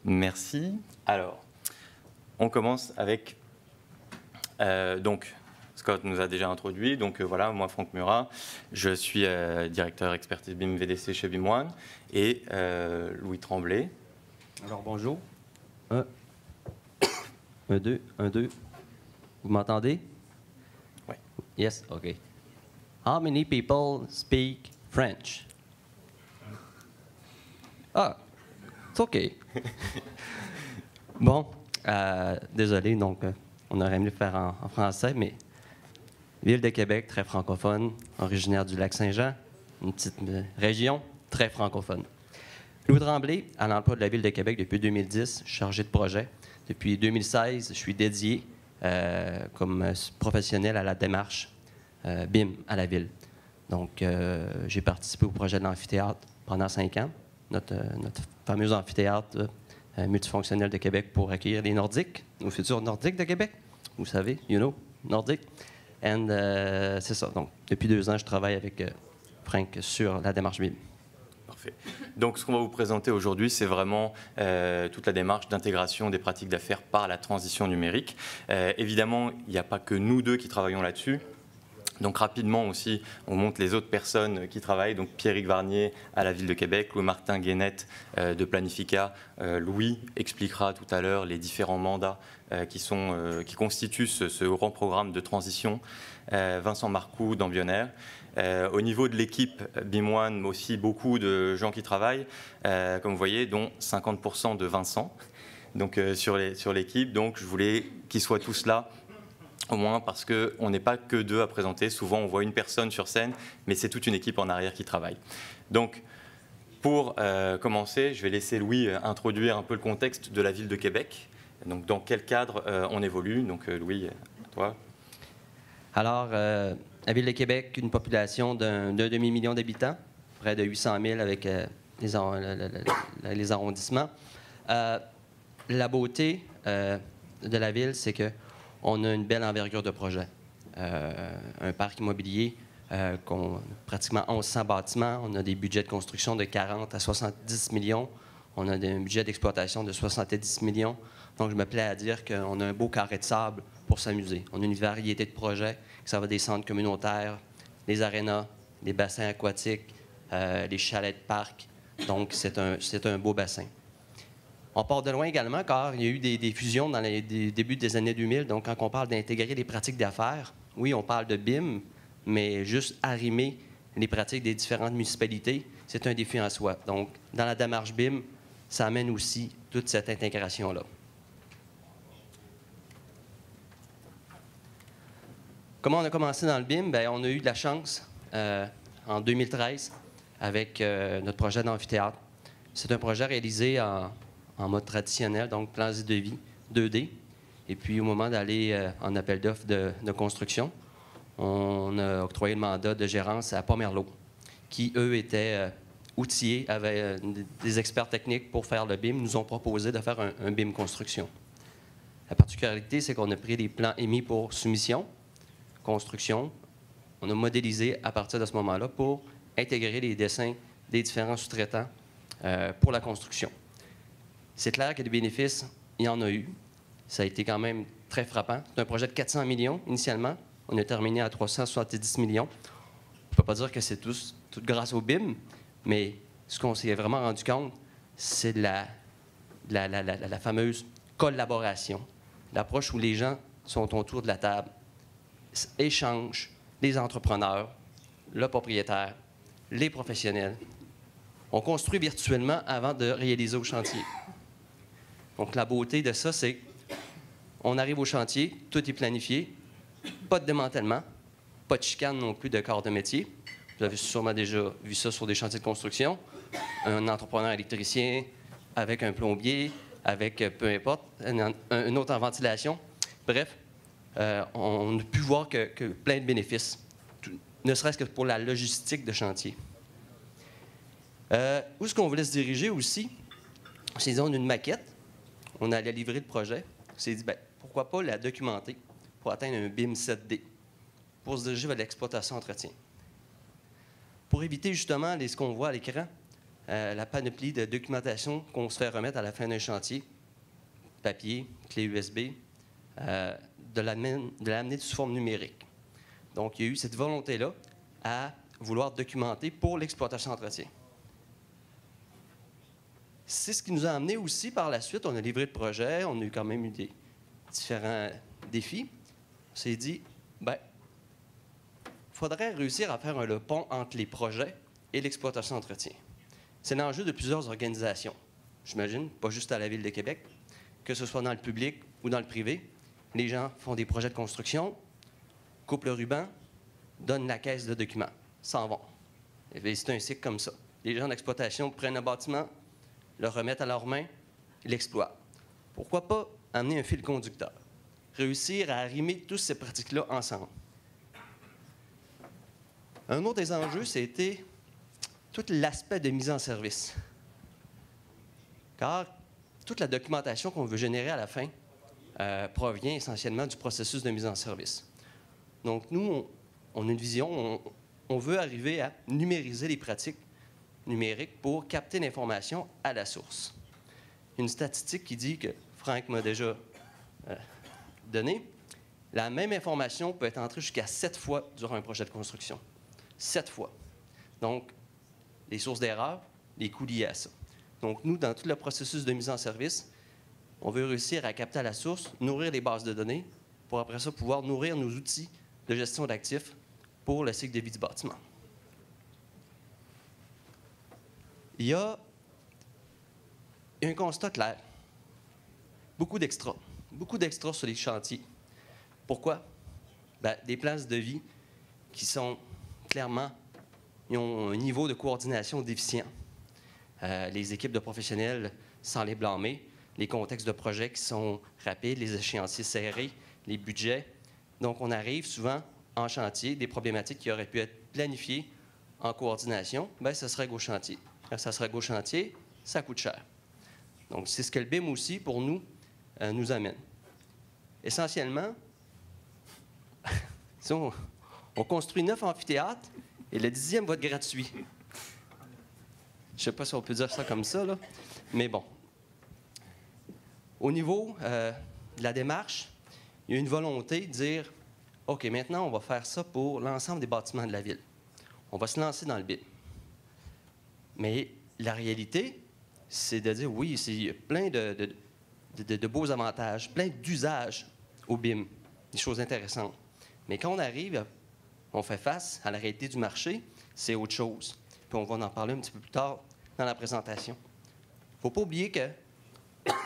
Merci. Alors, on commence avec... donc, Scott nous a déjà introduit. Donc voilà, moi, Franck Murat, je suis directeur expertise BIM VDC chez BIM One. Et Louis Tremblay. Alors, bonjour. Un, deux, un, deux. Vous m'entendez? Oui. Yes, OK. How many people speak French? Ah, c'est OK. Bon, désolé, donc on aurait aimé le faire en français, mais Ville de Québec, très francophone, originaire du Lac-Saint-Jean, une petite région très francophone. Louis Tremblay, à l'emploi de la Ville de Québec depuis 2010, chargé de projet. Depuis 2016, je suis dédié comme professionnel à la démarche BIM à la Ville. Donc, j'ai participé au projet de l'amphithéâtre pendant 5 ans, notre fameux amphithéâtre multifonctionnel de Québec pour accueillir les Nordiques, nos futurs Nordiques de Québec. Vous savez, you know, Nordiques. And c'est ça. Donc, depuis 2 ans, je travaille avec Frank sur la démarche BIM. Parfait. Donc, ce qu'on va vous présenter aujourd'hui, c'est vraiment toute la démarche d'intégration des pratiques d'affaires par la transition numérique. Évidemment, il n'y a pas que nous deux qui travaillons là-dessus. Donc rapidement aussi, on montre les autres personnes qui travaillent. Donc Pierrick Varnier à la Ville de Québec, Louis-Martin Guénette de Planifica. Louis expliquera tout à l'heure les différents mandats qui constituent ce grand programme de transition. Vincent Marcoux d'Ambionnaire. Au niveau de l'équipe BIM One, aussi beaucoup de gens qui travaillent, comme vous voyez, dont 50% de Vincent donc, sur l'équipe. Donc je voulais qu'ils soient tous là. Au moins parce qu'on n'est pas que 2 à présenter. Souvent, on voit une personne sur scène, mais c'est toute une équipe en arrière qui travaille. Donc, pour commencer, je vais laisser Louis introduire un peu le contexte de la Ville de Québec. Donc, dans quel cadre on évolue. Donc, Louis, à toi. Alors, la Ville de Québec, une population d'un demi-million d'habitants, près de 800 000 avec les arrondissements. La beauté de la Ville, c'est que on a une belle envergure de projet. Un parc immobilier, pratiquement 1100 bâtiments. On a des budgets de construction de 40 à 70 millions. On a un budget d'exploitation de 70 millions. Donc, je me plais à dire qu'on a un beau carré de sable pour s'amuser. On a une variété de projets. Ça va des centres communautaires, des arénas, des bassins aquatiques, les chalets de parc. Donc, c'est un beau bassin. On part de loin également, car il y a eu des fusions dans les débuts des années 2000. Donc, quand on parle d'intégrer les pratiques d'affaires, oui, on parle de BIM, mais juste arrimer les pratiques des différentes municipalités, c'est un défi en soi. Donc, dans la démarche BIM, ça amène aussi toute cette intégration-là. Comment on a commencé dans le BIM? Bien, on a eu de la chance en 2013 avec notre projet d'amphithéâtre. C'est un projet réalisé en mode traditionnel, donc plans et devis 2D. Et puis, au moment d'aller en appel d'offres de construction, on a octroyé le mandat de gérance à Pomerleau, qui, eux, étaient outillés, avaient des experts techniques pour faire le BIM, nous ont proposé de faire un BIM construction. La particularité, c'est qu'on a pris les plans émis pour soumission, construction. On a modélisé à partir de ce moment-là pour intégrer les dessins des différents sous-traitants pour la construction. C'est clair que des bénéfices, il y en a eu. Ça a été quand même très frappant. C'est un projet de 400 millions initialement. On a terminé à 370 millions. On ne peut pas dire que c'est tout grâce au BIM, mais ce qu'on s'est vraiment rendu compte, c'est la fameuse collaboration. L'approche où les gens sont autour de la table, échangent, les entrepreneurs, le propriétaire, les professionnels. On construit virtuellement avant de réaliser au chantier. Donc, la beauté de ça, c'est qu'on arrive au chantier, tout est planifié, pas de démantèlement, pas de chicane non plus de corps de métier. Vous avez sûrement déjà vu ça sur des chantiers de construction. Un entrepreneur électricien avec un plombier, avec peu importe, un autre en ventilation. Bref, on a pu voir que plein de bénéfices, ne serait-ce que pour la logistique de chantier. Où est-ce qu'on voulait se diriger aussi? On s'est dit, on a une maquette. On allait livrer le projet. On s'est dit, bien, pourquoi pas la documenter pour atteindre un BIM 7D, pour se diriger vers l'exploitation-entretien. Pour éviter justement ce qu'on voit à l'écran, la panoplie de documentation qu'on se fait remettre à la fin d'un chantier, papier, clé USB, de l'amener sous forme numérique. Donc, il y a eu cette volonté-là à vouloir documenter pour l'exploitation-entretien. C'est ce qui nous a amené aussi par la suite. On a livré le projet, on a eu quand même eu des différents défis. On s'est dit, bien, il faudrait réussir à faire le pont entre les projets et l'exploitation-entretien. C'est l'enjeu de plusieurs organisations, j'imagine, pas juste à la Ville de Québec, que ce soit dans le public ou dans le privé. Les gens font des projets de construction, coupent le ruban, donnent la caisse de documents, s'en vont. C'est un cycle comme ça. Les gens d'exploitation prennent un bâtiment, le remettent à leurs mains, l'exploitent. Pourquoi pas amener un fil conducteur? Réussir à arrimer toutes ces pratiques-là ensemble. Un autre des enjeux, c'était tout l'aspect de mise en service. Car toute la documentation qu'on veut générer à la fin provient essentiellement du processus de mise en service. Donc, nous, on a une vision, on veut arriver à numériser les pratiques numériques pour capter l'information à la source. Une statistique qui dit que Franck m'a déjà donné, la même information peut être entrée jusqu'à 7 fois durant un projet de construction. 7 fois. Donc, les sources d'erreur, les coûts liés à ça. Donc, nous, dans tout le processus de mise en service, on veut réussir à capter à la source, nourrir les bases de données, pour après ça pouvoir nourrir nos outils de gestion d'actifs pour le cycle de vie du bâtiment. Il y a un constat clair. Beaucoup d'extras sur les chantiers. Pourquoi? Bien, des places de vie qui sont clairement, ils ont un niveau de coordination déficient. Les équipes de professionnels, sans les blâmer, les contextes de projet qui sont rapides, les échéanciers serrés, les budgets. Donc, on arrive souvent en chantier, des problématiques qui auraient pu être planifiées en coordination, bien, ça serait go chantier. Quand ça serait go chantier, ça coûte cher. Donc, c'est ce que le BIM aussi, pour nous, nous amène. Essentiellement, on construit 9 amphithéâtres et le 10e va être gratuit. Je ne sais pas si on peut dire ça comme ça, là, mais bon. Au niveau de la démarche, il y a une volonté de dire « OK, maintenant, on va faire ça pour l'ensemble des bâtiments de la ville. On va se lancer dans le BIM. » Mais la réalité, c'est de dire oui, il y a plein de beaux avantages, plein d'usages au BIM, des choses intéressantes. Mais quand on arrive, on fait face à la réalité du marché, c'est autre chose. Puis on va en parler un petit peu plus tard dans la présentation. Il ne faut pas oublier que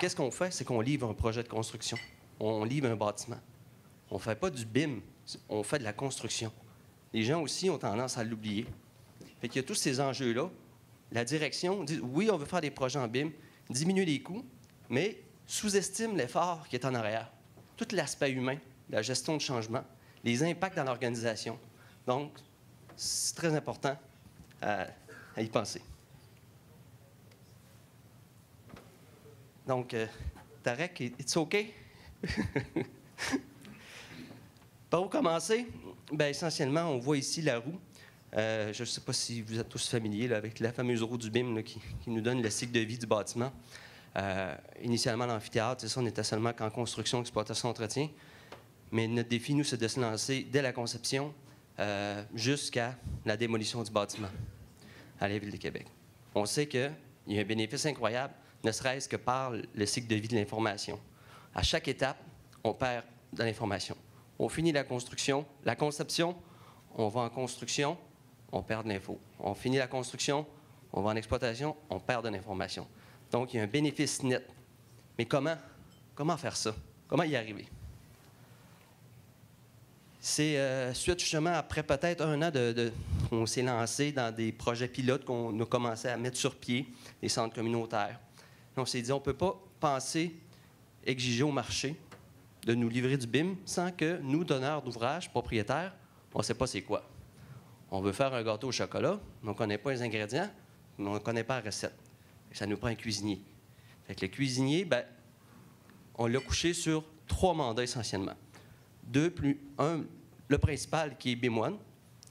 qu'est-ce qu'on fait, c'est qu'on livre un projet de construction. On livre un bâtiment. On ne fait pas du BIM, on fait de la construction. Les gens aussi ont tendance à l'oublier. Fait qu'il y a tous ces enjeux-là. La direction dit oui, on veut faire des projets en BIM, diminuer les coûts, mais sous-estime l'effort qui est en arrière. Tout l'aspect humain, la gestion de changement, les impacts dans l'organisation. Donc, c'est très important à y penser. Donc, Tarek, it's OK? Par où commencer? Bien, essentiellement, on voit ici la roue. Je ne sais pas si vous êtes tous familiers là, avec la fameuse roue du BIM là, qui nous donne le cycle de vie du bâtiment. Initialement, l'amphithéâtre, c'est ça, on était seulement qu'en construction, exploitation, entretien. Mais notre défi, nous, c'est de se lancer dès la conception jusqu'à la démolition du bâtiment à la Ville de Québec. On sait qu'il y a un bénéfice incroyable, ne serait-ce que par le cycle de vie de l'information. À chaque étape, on perd de l'information. On finit la construction, la conception, on va en construction, on perd de l'info. On finit la construction, on va en exploitation, on perd de l'information. Donc, il y a un bénéfice net. Mais comment faire ça? Comment y arriver? C'est suite justement après peut-être un an on s'est lancé dans des projets pilotes qu'on a commencé à mettre sur pied, des centres communautaires. On s'est dit, on ne peut pas penser exiger au marché de nous livrer du BIM sans que nous, donneurs d'ouvrages, propriétaires, on ne sait pas c'est quoi. On veut faire un gâteau au chocolat, mais on ne connaît pas les ingrédients, mais on ne connaît pas la recette. Ça nous prend un cuisinier. Fait que le cuisinier, ben, on l'a couché sur 3 mandats essentiellement. 2 plus 1, le principal qui est BIM One,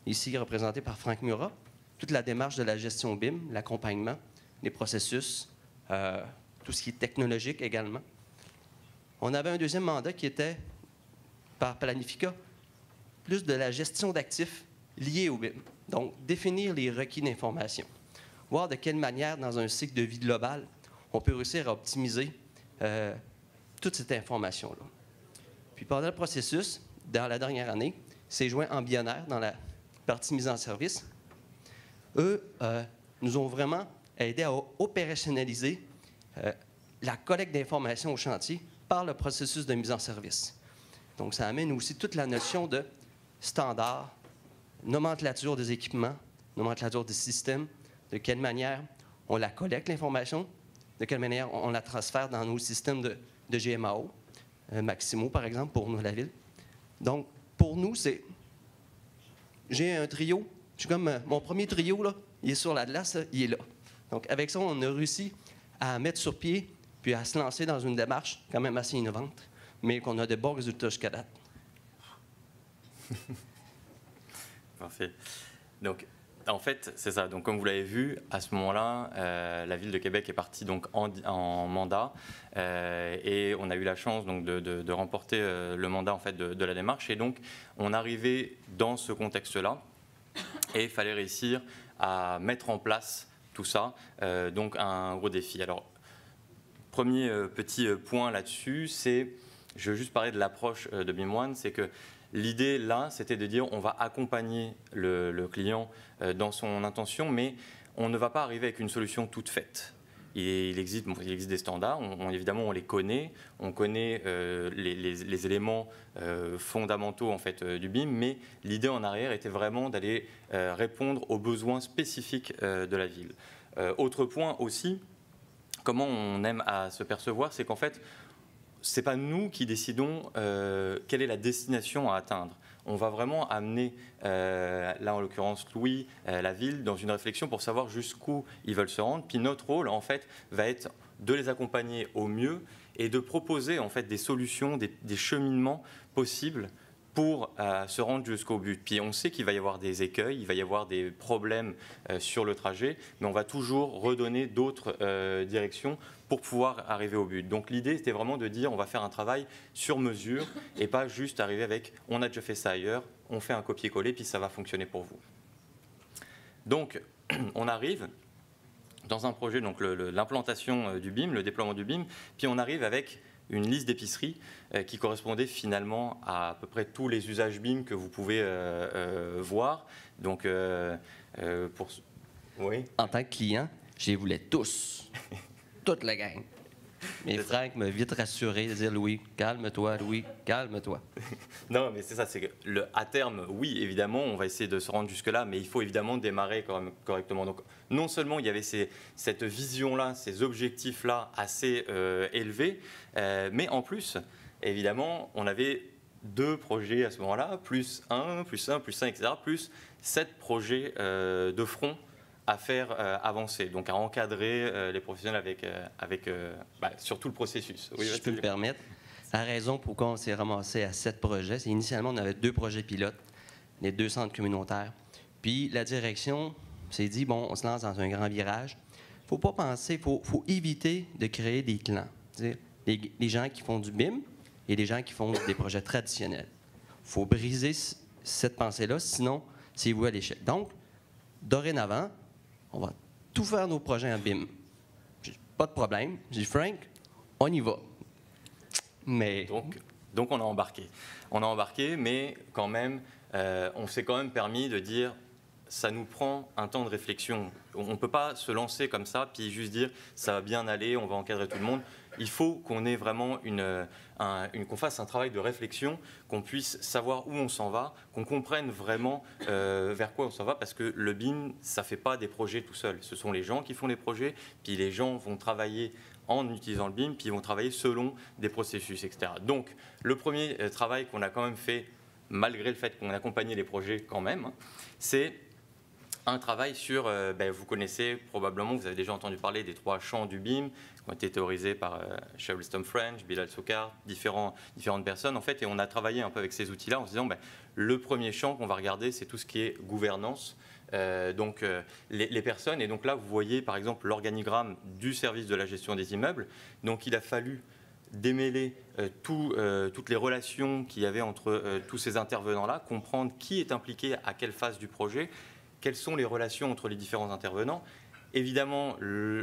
ici représenté par Franck Murat, toute la démarche de la gestion BIM, l'accompagnement, les processus, tout ce qui est technologique également. On avait un deuxième mandat qui était, par Planifica, plus de la gestion d'actifs liés au BIM. Donc, définir les requis d'information. Voir de quelle manière, dans un cycle de vie global, on peut réussir à optimiser toute cette information-là. Puis pendant le processus, dans la dernière année, c'est joint Embionnaire dans la partie mise en service. Eux nous ont vraiment aidé à opérationnaliser la collecte d'informations au chantier par le processus de mise en service. Donc, ça amène aussi toute la notion de standard, nomenclature des équipements, nomenclature des systèmes, de quelle manière on la collecte, l'information, de quelle manière on la transfère dans nos systèmes de GMAO, Maximo, par exemple, pour nous, la ville. Donc, pour nous, c'est... J'ai un trio, je suis comme... mon premier trio, là, il est sur l'Atlas, il est là. Donc, avec ça, on a réussi à mettre sur pied, puis à se lancer dans une démarche quand même assez innovante, mais qu'on a de bons résultats jusqu'à date. Parfait. Donc, en fait, c'est ça. Donc, comme vous l'avez vu, à ce moment-là, la Ville de Québec est partie donc en mandat et on a eu la chance donc, de remporter le mandat en fait, de la démarche. Et donc, on arrivait dans ce contexte-là et il fallait réussir à mettre en place tout ça. Donc, un gros défi. Alors, premier petit point là-dessus, c'est, je veux juste parler de l'approche de BIM1, c'est que l'idée là, c'était de dire on va accompagner le client dans son intention, mais on ne va pas arriver avec une solution toute faite. Il existe des standards, évidemment on les connaît, on connaît les éléments fondamentaux en fait, du BIM, mais l'idée en arrière était vraiment d'aller répondre aux besoins spécifiques de la ville. Autre point aussi, comment on aime à se percevoir, c'est qu'en fait, ce n'est pas nous qui décidons quelle est la destination à atteindre. On va vraiment amener, là en l'occurrence Louis, la ville, dans une réflexion pour savoir jusqu'où ils veulent se rendre. Puis notre rôle, en fait, va être de les accompagner au mieux et de proposer en fait, des solutions, des cheminements possibles pour se rendre jusqu'au but. Puis on sait qu'il va y avoir des écueils, il va y avoir des problèmes sur le trajet, mais on va toujours redonner d'autres directions pour pouvoir arriver au but. Donc l'idée, c'était vraiment de dire on va faire un travail sur mesure et pas juste arriver avec on a déjà fait ça ailleurs, on fait un copier-coller, puis ça va fonctionner pour vous. Donc on arrive dans un projet, donc l'implantation du BIM, le déploiement du BIM, puis on arrive avec une liste d'épiceries qui correspondait finalement à peu près tous les usages BIM que vous pouvez voir. Donc, oui. En tant que client, je les voulais tous, toute la gang. Mais Franck m'a vite rassuré de dire « Louis, calme-toi, Louis, calme-toi ». Non, mais c'est ça, c'est que à terme, oui, évidemment, on va essayer de se rendre jusque-là, mais il faut évidemment démarrer quand même correctement. Donc, non seulement il y avait cette vision-là, ces objectifs-là assez élevés, mais en plus, évidemment, on avait 2 projets à ce moment-là, plus 1, etc., plus 7 projets de front à faire avancer, donc à encadrer les professionnels avec surtout le processus. Oui, si je peux me permettre, la raison pourquoi on s'est ramassé à 7 projets, c'est initialement on avait 2 projets pilotes, les 2 centres communautaires. Puis la direction s'est dit, bon, on se lance dans un grand virage. Il ne faut pas penser, il faut éviter de créer des clans. Les gens qui font du BIM et les gens qui font des projets traditionnels. Il faut briser cette pensée-là, sinon c'est voué à l'échec. Donc, dorénavant, on va tout faire nos projets en BIM. Pas de problème. J'ai dit, Frank, on y va. Mais... Donc on a embarqué. On a embarqué, mais quand même, on s'est quand même permis de dire, ça nous prend un temps de réflexion. On ne peut pas se lancer comme ça, puis juste dire, ça va bien aller, on va encadrer tout le monde. Il faut qu'on ait vraiment qu'on fasse un travail de réflexion, qu'on puisse savoir où on s'en va, qu'on comprenne vraiment vers quoi on s'en va, parce que le BIM, ça ne fait pas des projets tout seul. Ce sont les gens qui font les projets, puis les gens vont travailler en utilisant le BIM, puis ils vont travailler selon des processus, etc. Donc, le premier travail qu'on a quand même fait, malgré le fait qu'on accompagnait les projets quand même, c'est un travail sur, vous connaissez probablement, vous avez déjà entendu parler des 3 champs du BIM qui ont été théorisés par Sheryl French, Bilal Sokar, différentes personnes en fait, et on a travaillé un peu avec ces outils-là en se disant le premier champ qu'on va regarder, c'est tout ce qui est gouvernance, les personnes. Et donc là, vous voyez par exemple l'organigramme du service de la gestion des immeubles. Donc il a fallu démêler toutes les relations qu'il y avait entre tous ces intervenants-là, comprendre qui est impliqué à quelle phase du projet, quelles sont les relations entre les différents intervenants. Évidemment,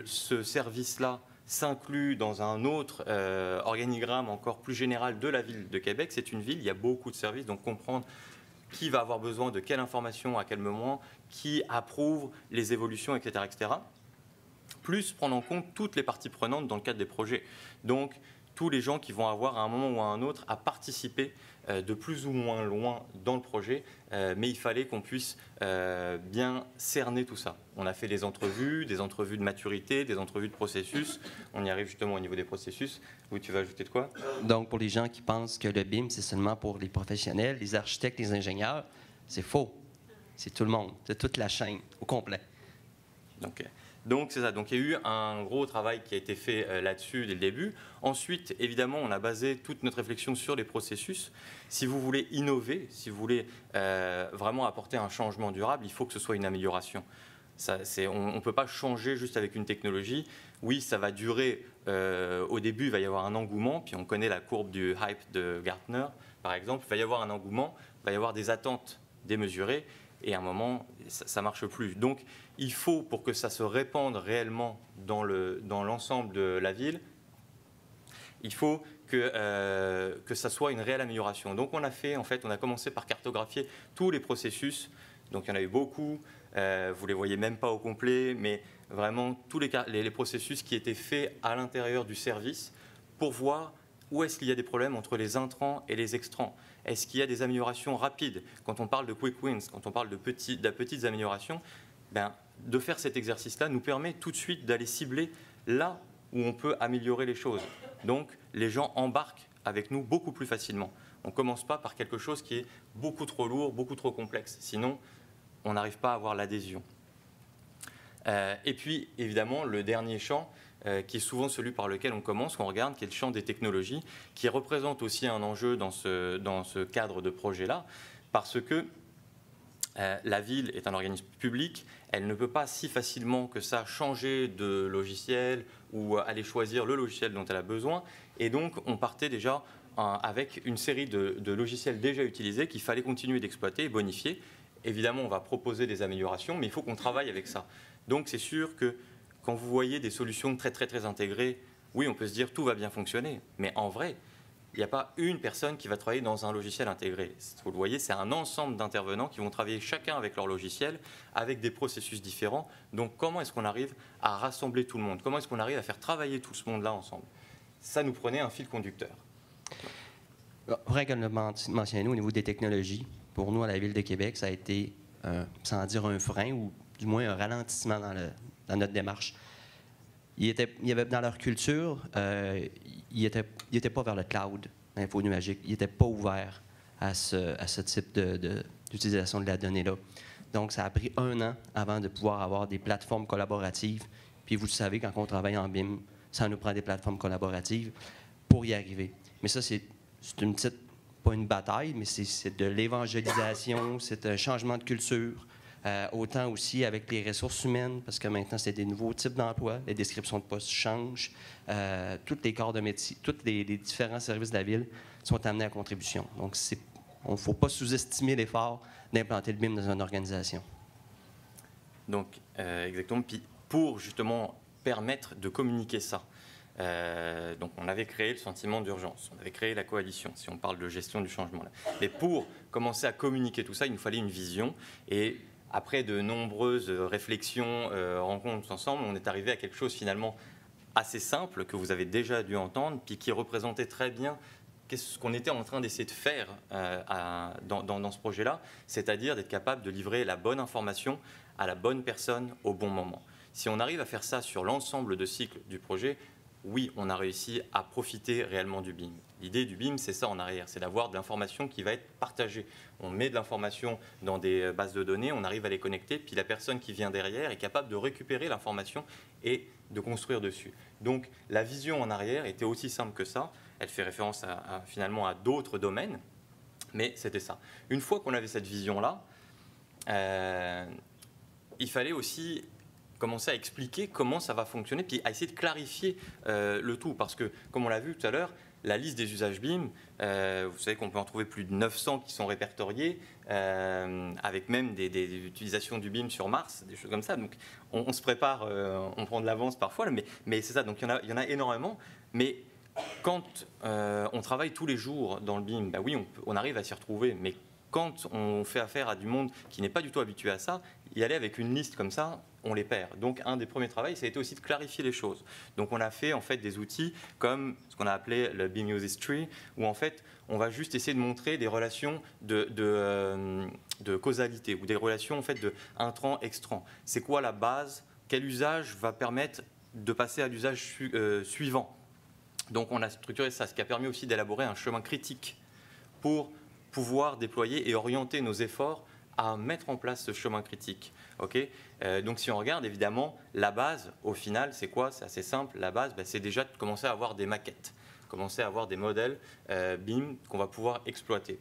ce service-là s'inclut dans un autre organigramme encore plus général de la ville de Québec. C'est une ville, il y a beaucoup de services, donc comprendre qui va avoir besoin de quelle information à quel moment, qui approuve les évolutions, etc., etc. Plus prendre en compte toutes les parties prenantes dans le cadre des projets. Donc, tous les gens qui vont avoir à un moment ou à un autre à participer de plus ou moins loin dans le projet, mais il fallait qu'on puisse bien cerner tout ça. On a fait des entrevues de maturité, des entrevues de processus. On y arrive justement au niveau des processus. Oui, tu vas ajouter de quoi? Donc, pour les gens qui pensent que le BIM, c'est seulement pour les professionnels, les architectes, les ingénieurs, c'est faux. C'est tout le monde, c'est toute la chaîne au complet. Donc c'est ça. Donc il y a eu un gros travail qui a été fait là-dessus dès le début. Ensuite, évidemment, on a basé toute notre réflexion sur les processus. Si vous voulez innover, si vous voulez vraiment apporter un changement durable, il faut que ce soit une amélioration. On ne peut pas changer juste avec une technologie. Oui, ça va durer. Au début, il va y avoir un engouement. Puis on connaît la courbe du hype de Gartner, par exemple. Il va y avoir un engouement, il va y avoir des attentes démesurées. Et à un moment, ça ne marche plus. Donc, il faut, pour que ça se répande réellement dans l'ensemble de la ville, il faut que ça soit une réelle amélioration. Donc, on a commencé par cartographier tous les processus. Donc, il y en a eu beaucoup. Vous ne les voyez même pas au complet, mais vraiment tous les processus qui étaient faits à l'intérieur du service pour voir où est-ce qu'il y a des problèmes entre les intrants et les extrants. Est-ce qu'il y a des améliorations rapides? Quand on parle de quick wins, quand on parle de petites améliorations, de faire cet exercice-là nous permet tout de suite d'aller cibler là où on peut améliorer les choses. Donc, les gens embarquent avec nous beaucoup plus facilement. On ne commence pas par quelque chose qui est beaucoup trop lourd, beaucoup trop complexe. Sinon, on n'arrive pas à avoir l'adhésion. Et puis, évidemment, le dernier champ, qui est souvent celui par lequel on commence, qu'on regarde, qui est le champ des technologies, qui représente aussi un enjeu dans ce cadre de projet-là, parce que la ville est un organisme public, elle ne peut pas si facilement que ça changer de logiciel ou aller choisir le logiciel dont elle a besoin. Et donc, on partait déjà avec une série de logiciels déjà utilisés qu'il fallait continuer d'exploiter et bonifier. Évidemment, on va proposer des améliorations, mais il faut qu'on travaille avec ça. Donc, c'est sûr que quand vous voyez des solutions très, très, très intégrées, oui, on peut se dire tout va bien fonctionner. Mais en vrai, il n'y a pas une personne qui va travailler dans un logiciel intégré. Vous le voyez, c'est un ensemble d'intervenants qui vont travailler chacun avec leur logiciel, avec des processus différents. Donc, comment est-ce qu'on arrive à rassembler tout le monde? Comment est-ce qu'on arrive à faire travailler tout ce monde-là ensemble? Ça nous prenait un fil conducteur. Pour mentionner au niveau des technologies, pour nous, à la Ville de Québec, ça a été, sans dire un frein, ou du moins un ralentissement dans notre démarche. Il y avait dans leur culture, ils n'étaient pas vers le cloud, l'info numérique. Ils n'étaient pas ouverts à ce type d'utilisation de la donnée-là. Donc, ça a pris 1 an avant de pouvoir avoir des plateformes collaboratives. Puis, vous le savez, quand on travaille en BIM, ça nous prend des plateformes collaboratives pour y arriver. Mais ça, c'est une petite, pas une bataille, mais c'est de l'évangélisation, c'est un changement de culture. Autant aussi avec les ressources humaines, parce que maintenant, c'est des nouveaux types d'emplois, les descriptions de postes changent, tous les corps de métier, tous les différents services de la ville sont amenés à contribution. Donc, il ne faut pas sous-estimer l'effort d'implanter le BIM dans une organisation. Donc, exactement. Puis, pour justement permettre de communiquer ça, donc on avait créé le sentiment d'urgence, on avait créé la coalition, si on parle de gestion du changement. Là. Mais pour commencer à communiquer tout ça, il nous fallait une vision. Et après de nombreuses réflexions, rencontres ensemble, on est arrivé à quelque chose finalement assez simple que vous avez déjà dû entendre, puis qui représentait très bien ce qu'on était en train d'essayer de faire dans ce projet-là, c'est-à-dire d'être capable de livrer la bonne information à la bonne personne au bon moment. Si on arrive à faire ça sur l'ensemble de cycles du projet, oui, on a réussi à profiter réellement du BIM. L'idée du BIM, c'est ça en arrière, c'est d'avoir de l'information qui va être partagée. On met de l'information dans des bases de données, on arrive à les connecter, puis la personne qui vient derrière est capable de récupérer l'information et de construire dessus. Donc la vision en arrière était aussi simple que ça. Elle fait référence finalement à d'autres domaines, mais c'était ça. Une fois qu'on avait cette vision-là, il fallait aussi commencer à expliquer comment ça va fonctionner, puis à essayer de clarifier le tout. Parce que, comme on l'a vu tout à l'heure, la liste des usages BIM, vous savez qu'on peut en trouver plus de 900 qui sont répertoriés, avec même des utilisations du BIM sur Mars, des choses comme ça. Donc on se prépare, on prend de l'avance parfois, mais c'est ça, donc il y en a énormément. Mais quand on travaille tous les jours dans le BIM, bah oui, on arrive à s'y retrouver, mais quand on fait affaire à du monde qui n'est pas du tout habitué à ça, y aller avec une liste comme ça, on les perd. Donc un des premiers travaux, ça a été aussi de clarifier les choses. Donc on a fait en fait des outils comme ce qu'on a appelé le BIM Use History, où en fait on va juste essayer de montrer des relations de causalité ou des relations en fait de intrant-extrant. C'est quoi la base? Quel usage va permettre de passer à l'usage suivant? Donc on a structuré ça, ce qui a permis aussi d'élaborer un chemin critique pour pouvoir déployer et orienter nos efforts à mettre en place ce chemin critique. Okay, donc si on regarde, évidemment, la base, au final, c'est quoi? C'est assez simple. La base, c'est déjà de commencer à avoir des maquettes, commencer à avoir des modèles BIM qu'on va pouvoir exploiter.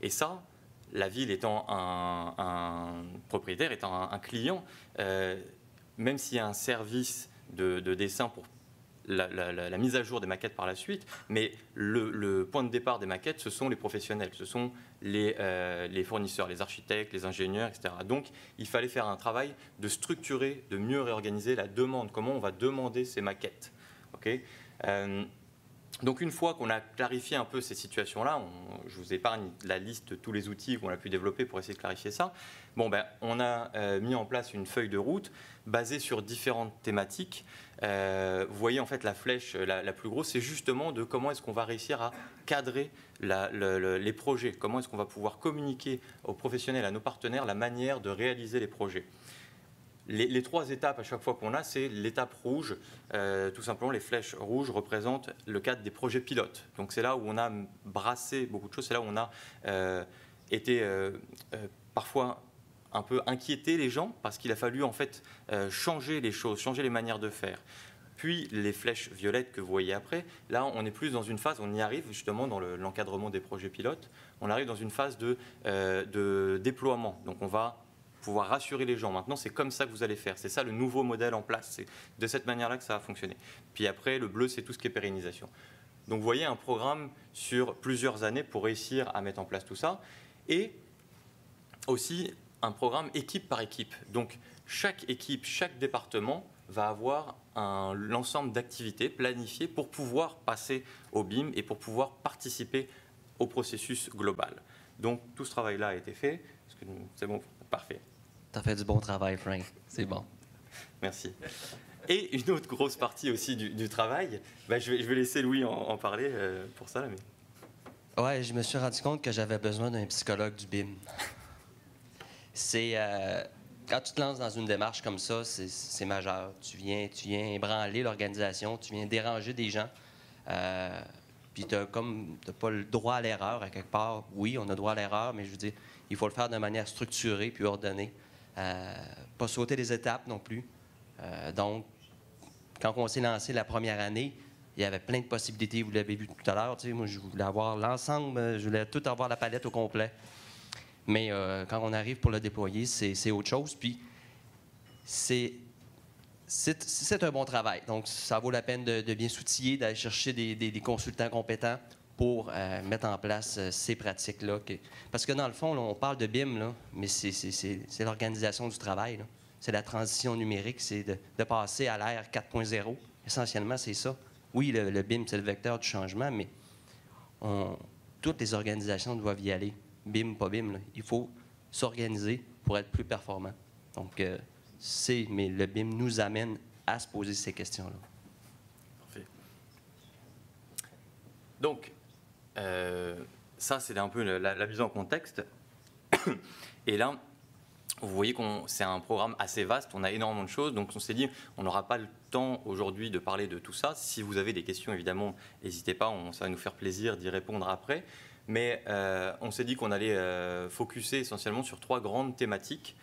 Et ça, la ville étant un propriétaire, étant un client, même s'il y a un service de dessin pour la mise à jour des maquettes par la suite, mais le point de départ des maquettes, ce sont les professionnels, ce sont les fournisseurs, les architectes, les ingénieurs, etc. Donc, il fallait faire un travail de structurer, de mieux réorganiser la demande, comment on va demander ces maquettes. Okay, donc, une fois qu'on a clarifié un peu ces situations-là, je vous épargne la liste de tous les outils qu'on a pu développer pour essayer de clarifier ça. Bon, on a mis en place une feuille de route basée sur différentes thématiques. Vous voyez en fait la flèche la plus grosse, c'est justement de comment est-ce qu'on va réussir à cadrer les projets, comment est-ce qu'on va pouvoir communiquer aux professionnels, à nos partenaires, la manière de réaliser les projets. Les trois étapes à chaque fois qu'on a, c'est l'étape rouge. Tout simplement, les flèches rouges représentent le cadre des projets pilotes. Donc c'est là où on a brassé beaucoup de choses, c'est là où on a été parfois un peu inquiéter les gens parce qu'il a fallu en fait changer les choses, changer les manières de faire. Puis les flèches violettes que vous voyez après, là on est plus dans une phase, on y arrive justement dans l'encadrement des projets pilotes, on arrive dans une phase de déploiement. Donc on va pouvoir rassurer les gens. Maintenant c'est comme ça que vous allez faire, c'est ça le nouveau modèle en place, c'est de cette manière-là que ça va fonctionner. Puis après le bleu c'est tout ce qui est pérennisation. Donc vous voyez un programme sur plusieurs années pour réussir à mettre en place tout ça. Et aussi un programme équipe par équipe. Donc, chaque équipe, chaque département va avoir l'ensemble d'activités planifiées pour pouvoir passer au BIM et pour pouvoir participer au processus global. Donc, tout ce travail-là a été fait. C'est bon, parfait. Tu as fait du bon travail, Frank. C'est bon. Merci. Et une autre grosse partie aussi du travail, je vais laisser Louis en parler pour ça. Mais... Ouais, je me suis rendu compte que j'avais besoin d'un psychologue du BIM. C'est quand tu te lances dans une démarche comme ça, c'est majeur. Tu viens ébranler l'organisation, tu viens déranger des gens. Puis tu n'as pas le droit à l'erreur à quelque part. Oui, on a droit à l'erreur, mais je veux dire, il faut le faire de manière structurée puis ordonnée. Pas sauter des étapes non plus. Donc, quand on s'est lancé la première année, il y avait plein de possibilités. Vous l'avez vu tout à l'heure. Moi, je voulais avoir l'ensemble, je voulais tout avoir la palette au complet. Mais quand on arrive pour le déployer, c'est autre chose. Puis, c'est un bon travail. Donc, ça vaut la peine de bien s'outiller, d'aller chercher des consultants compétents pour mettre en place ces pratiques-là. Parce que dans le fond, là, on parle de BIM, là, mais c'est l'organisation du travail. C'est la transition numérique, c'est de passer à l'ère 4.0. Essentiellement, c'est ça. Oui, le BIM, c'est le vecteur du changement, mais toutes les organisations doivent y aller. BIM, pas BIM. Là. Il faut s'organiser pour être plus performant. Donc, mais le BIM nous amène à se poser ces questions-là. Parfait. Donc, ça, c'est un peu la mise en contexte. Et là, vous voyez que c'est un programme assez vaste, on a énormément de choses, donc on s'est dit, on n'aura pas le temps aujourd'hui de parler de tout ça. Si vous avez des questions, évidemment, n'hésitez pas, ça va nous faire plaisir d'y répondre après. Mais on s'est dit qu'on allait focuser essentiellement sur 3 grandes thématiques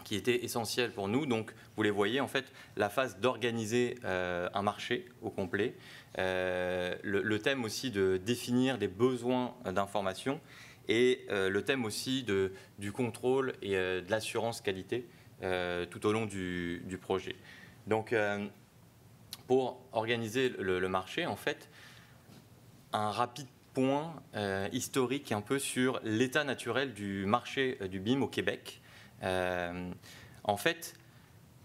qui étaient essentielles pour nous. Donc, vous les voyez, en fait, la phase d'organiser un marché au complet, le thème aussi de définir les besoins d'information et le thème aussi du contrôle et de l'assurance qualité tout au long du projet. Donc, pour organiser le marché, en fait, un rapide point historique un peu sur l'état naturel du marché du BIM au Québec. En fait,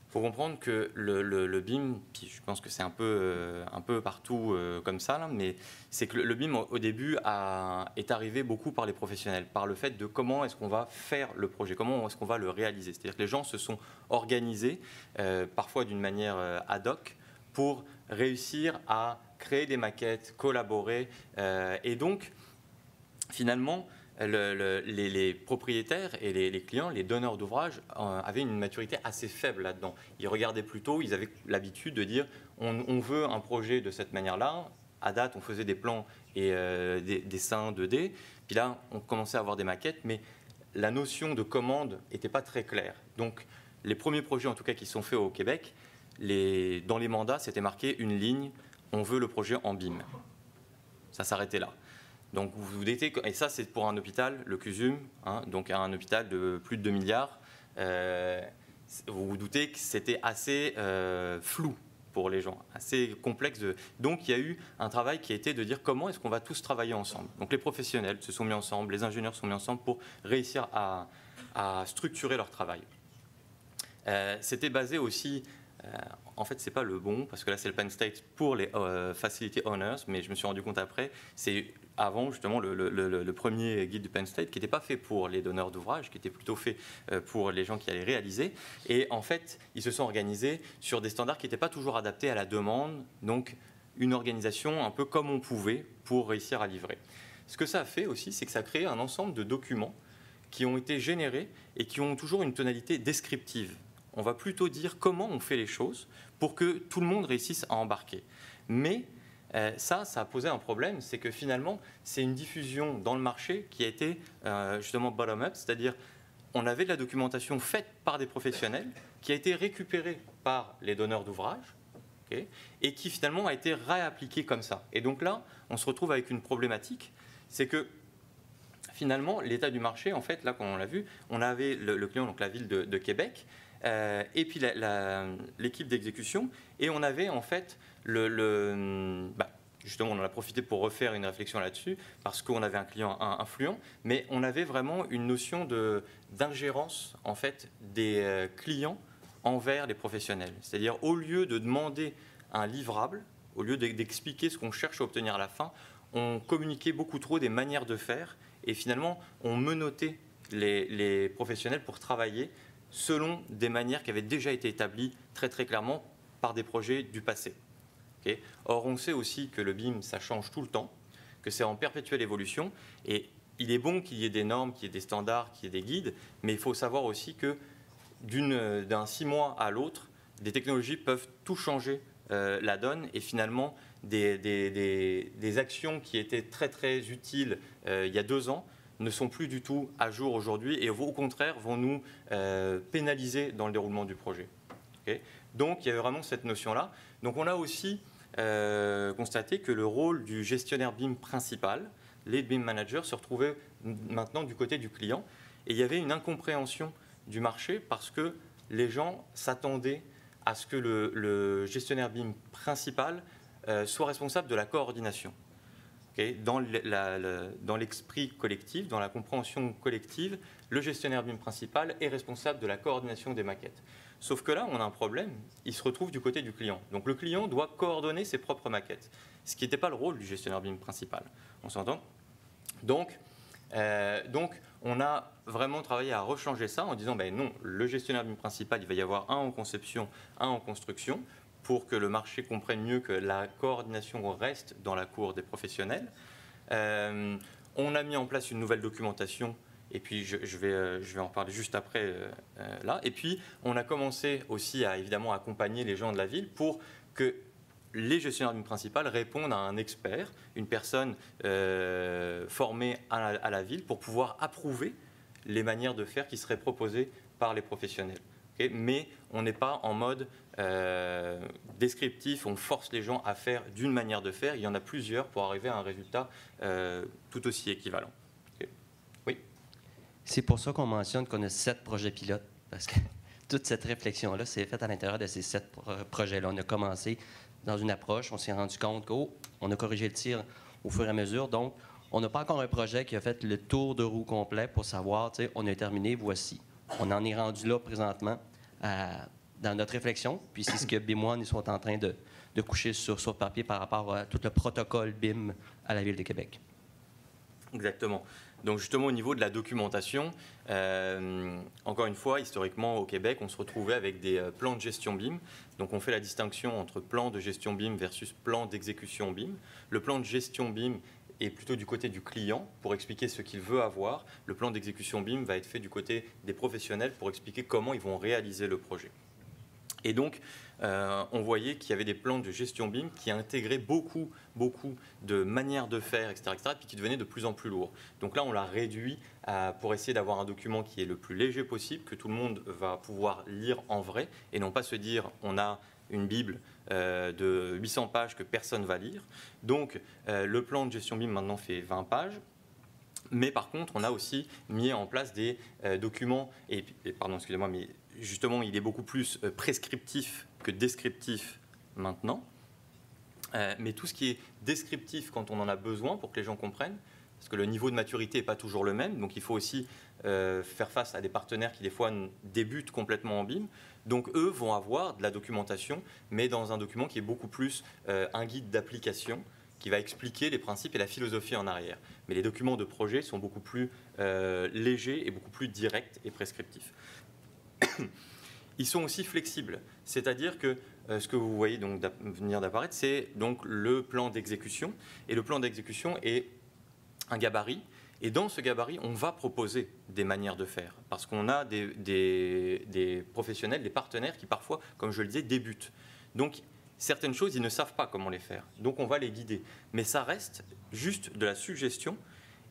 il faut comprendre que le BIM, puis je pense que c'est un peu partout comme ça, là, mais c'est que le BIM au début est arrivé beaucoup par les professionnels, par le fait de comment est-ce qu'on va faire le projet, comment est-ce qu'on va le réaliser. C'est-à-dire que les gens se sont organisés, parfois d'une manière ad hoc, pour réussir à créer des maquettes, collaborer, et donc finalement les propriétaires et les clients, les donneurs d'ouvrages, avaient une maturité assez faible là-dedans. Ils regardaient plutôt, ils avaient l'habitude de dire on veut un projet de cette manière-là. À date, on faisait des plans et des dessins 2D. Puis là, on commençait à avoir des maquettes, mais la notion de commande n'était pas très claire. Donc, les premiers projets, en tout cas, qui sont faits au Québec, dans les mandats, c'était marqué une ligne, on veut le projet en BIM. Ça s'arrêtait là. Donc vous vous doutez, et ça c'est pour un hôpital, le CUSUM, hein, donc un hôpital de plus de 2 milliards, vous vous doutez que c'était assez flou pour les gens, assez complexe. Donc il y a eu un travail qui a été de dire comment est-ce qu'on va tous travailler ensemble. Donc les professionnels se sont mis ensemble, les ingénieurs se sont mis ensemble pour réussir à structurer leur travail. C'était basé aussi... en fait, c'est pas le bon, parce que là, c'est le Penn State pour les Facility Owners, mais je me suis rendu compte après, c'est avant, justement, le premier guide du Penn State, qui n'était pas fait pour les donneurs d'ouvrages, qui était plutôt fait pour les gens qui allaient réaliser. Et en fait, ils se sont organisés sur des standards qui n'étaient pas toujours adaptés à la demande, donc une organisation un peu comme on pouvait pour réussir à livrer. Ce que ça a fait aussi, c'est que ça a créé un ensemble de documents qui ont été générés et qui ont toujours une tonalité descriptive. On va plutôt dire comment on fait les choses pour que tout le monde réussisse à embarquer. Mais ça a posé un problème, c'est que finalement, c'est une diffusion dans le marché qui a été justement bottom-up, c'est-à-dire on avait de la documentation faite par des professionnels qui a été récupérée par les donneurs d'ouvrages, okay, et qui finalement a été réappliquée comme ça. Et donc là, on se retrouve avec une problématique, c'est que finalement, l'état du marché, en fait, là, comme on l'a vu, on avait le client, donc la ville de Québec, et puis l'équipe d'exécution, et on avait en fait justement on en a profité pour refaire une réflexion là-dessus, parce qu'on avait un client influent, mais on avait vraiment une notion d'ingérence en fait des clients envers les professionnels. C'est-à-dire au lieu de demander un livrable, au lieu d'expliquer ce qu'on cherche à obtenir à la fin, on communiquait beaucoup trop des manières de faire, et finalement on menottait les professionnels pour travailler selon des manières qui avaient déjà été établies très très clairement par des projets du passé. Okay. Or, on sait aussi que le BIM, ça change tout le temps, que c'est en perpétuelle évolution, et il est bon qu'il y ait des normes, qu'il y ait des standards, qu'il y ait des guides, mais il faut savoir aussi que d'un 6 mois à l'autre, des technologies peuvent tout changer la donne, et finalement, des actions qui étaient très très utiles il y a 2 ans, ne sont plus du tout à jour aujourd'hui et au contraire vont nous pénaliser dans le déroulement du projet. Okay. Donc il y avait vraiment cette notion-là. Donc on a aussi constaté que le rôle du gestionnaire BIM principal, les BIM managers, se retrouvait maintenant du côté du client. Et il y avait une incompréhension du marché parce que les gens s'attendaient à ce que le gestionnaire BIM principal soit responsable de la coordination. Okay. Dans l'esprit collectif, dans la compréhension collective, le gestionnaire BIM principal est responsable de la coordination des maquettes. Sauf que là, on a un problème, il se retrouve du côté du client. Donc le client doit coordonner ses propres maquettes, ce qui n'était pas le rôle du gestionnaire BIM principal. On s'entend ? Donc, on a vraiment travaillé à rechanger ça en disant ben non, le gestionnaire BIM principal, il va y avoir un en conception, un en construction, pour que le marché comprenne mieux que la coordination reste dans la cour des professionnels. On a mis en place une nouvelle documentation, et puis je vais en parler juste après là. Et puis, on a commencé aussi à évidemment accompagner les gens de la ville pour que les gestionnaires BIM principal répondent à un expert, une personne formée à la ville pour pouvoir approuver les manières de faire qui seraient proposées par les professionnels. Okay. Mais on n'est pas en mode descriptif, on force les gens à faire d'une manière de faire. Il y en a plusieurs pour arriver à un résultat tout aussi équivalent. Okay. C'est pour ça qu'on mentionne qu'on a 7 projets pilotes, parce que toute cette réflexion-là s'est faite à l'intérieur de ces 7 projets-là. On a commencé dans une approche, on s'est rendu compte qu'on a corrigé le tir au fur et à mesure. Donc, on n'a pas encore un projet qui a fait le tour de roue complet pour savoir, tu sais, on a terminé, voici. On en est rendu là présentement dans notre réflexion, puis c'est ce que BIM1 ils sont en train de coucher sur papier par rapport à tout le protocole BIM à la Ville de Québec. Exactement. Donc justement au niveau de la documentation, encore une fois, historiquement au Québec, on se retrouvait avec des plans de gestion BIM. Donc on fait la distinction entre plan de gestion BIM versus plan d'exécution BIM. Le plan de gestion BIM est plutôt du côté du client pour expliquer ce qu'il veut avoir. Le plan d'exécution BIM va être fait du côté des professionnels pour expliquer comment ils vont réaliser le projet. Et donc, on voyait qu'il y avait des plans de gestion BIM qui intégraient beaucoup de manières de faire, etc., et puis qui devenaient de plus en plus lourds. Donc là, on l'a réduit pour essayer d'avoir un document qui est le plus léger possible, que tout le monde va pouvoir lire en vrai, et non pas se dire on a une Bible de 800 pages que personne ne va lire. Donc, le plan de gestion BIM maintenant fait 20 pages. Mais par contre, on a aussi mis en place des documents, pardon, excusez-moi, mais justement, il est beaucoup plus prescriptif que descriptif maintenant. Mais tout ce qui est descriptif quand on en a besoin pour que les gens comprennent, parce que le niveau de maturité n'est pas toujours le même, donc il faut aussi faire face à des partenaires qui des fois débutent complètement en BIM. Donc eux vont avoir de la documentation, mais dans un document qui est beaucoup plus un guide d'application, qui va expliquer les principes et la philosophie en arrière. Mais les documents de projet sont beaucoup plus légers et beaucoup plus directs et prescriptifs. Ils sont aussi flexibles, c'est-à-dire que ce que vous voyez donc venir d'apparaître, c'est donc le plan d'exécution. Et le plan d'exécution est un gabarit. Et dans ce gabarit, on va proposer des manières de faire. Parce qu'on a des professionnels, des partenaires qui parfois, comme je le disais, débutent. Donc, certaines choses, ils ne savent pas comment les faire. Donc, on va les guider. Mais ça reste juste de la suggestion.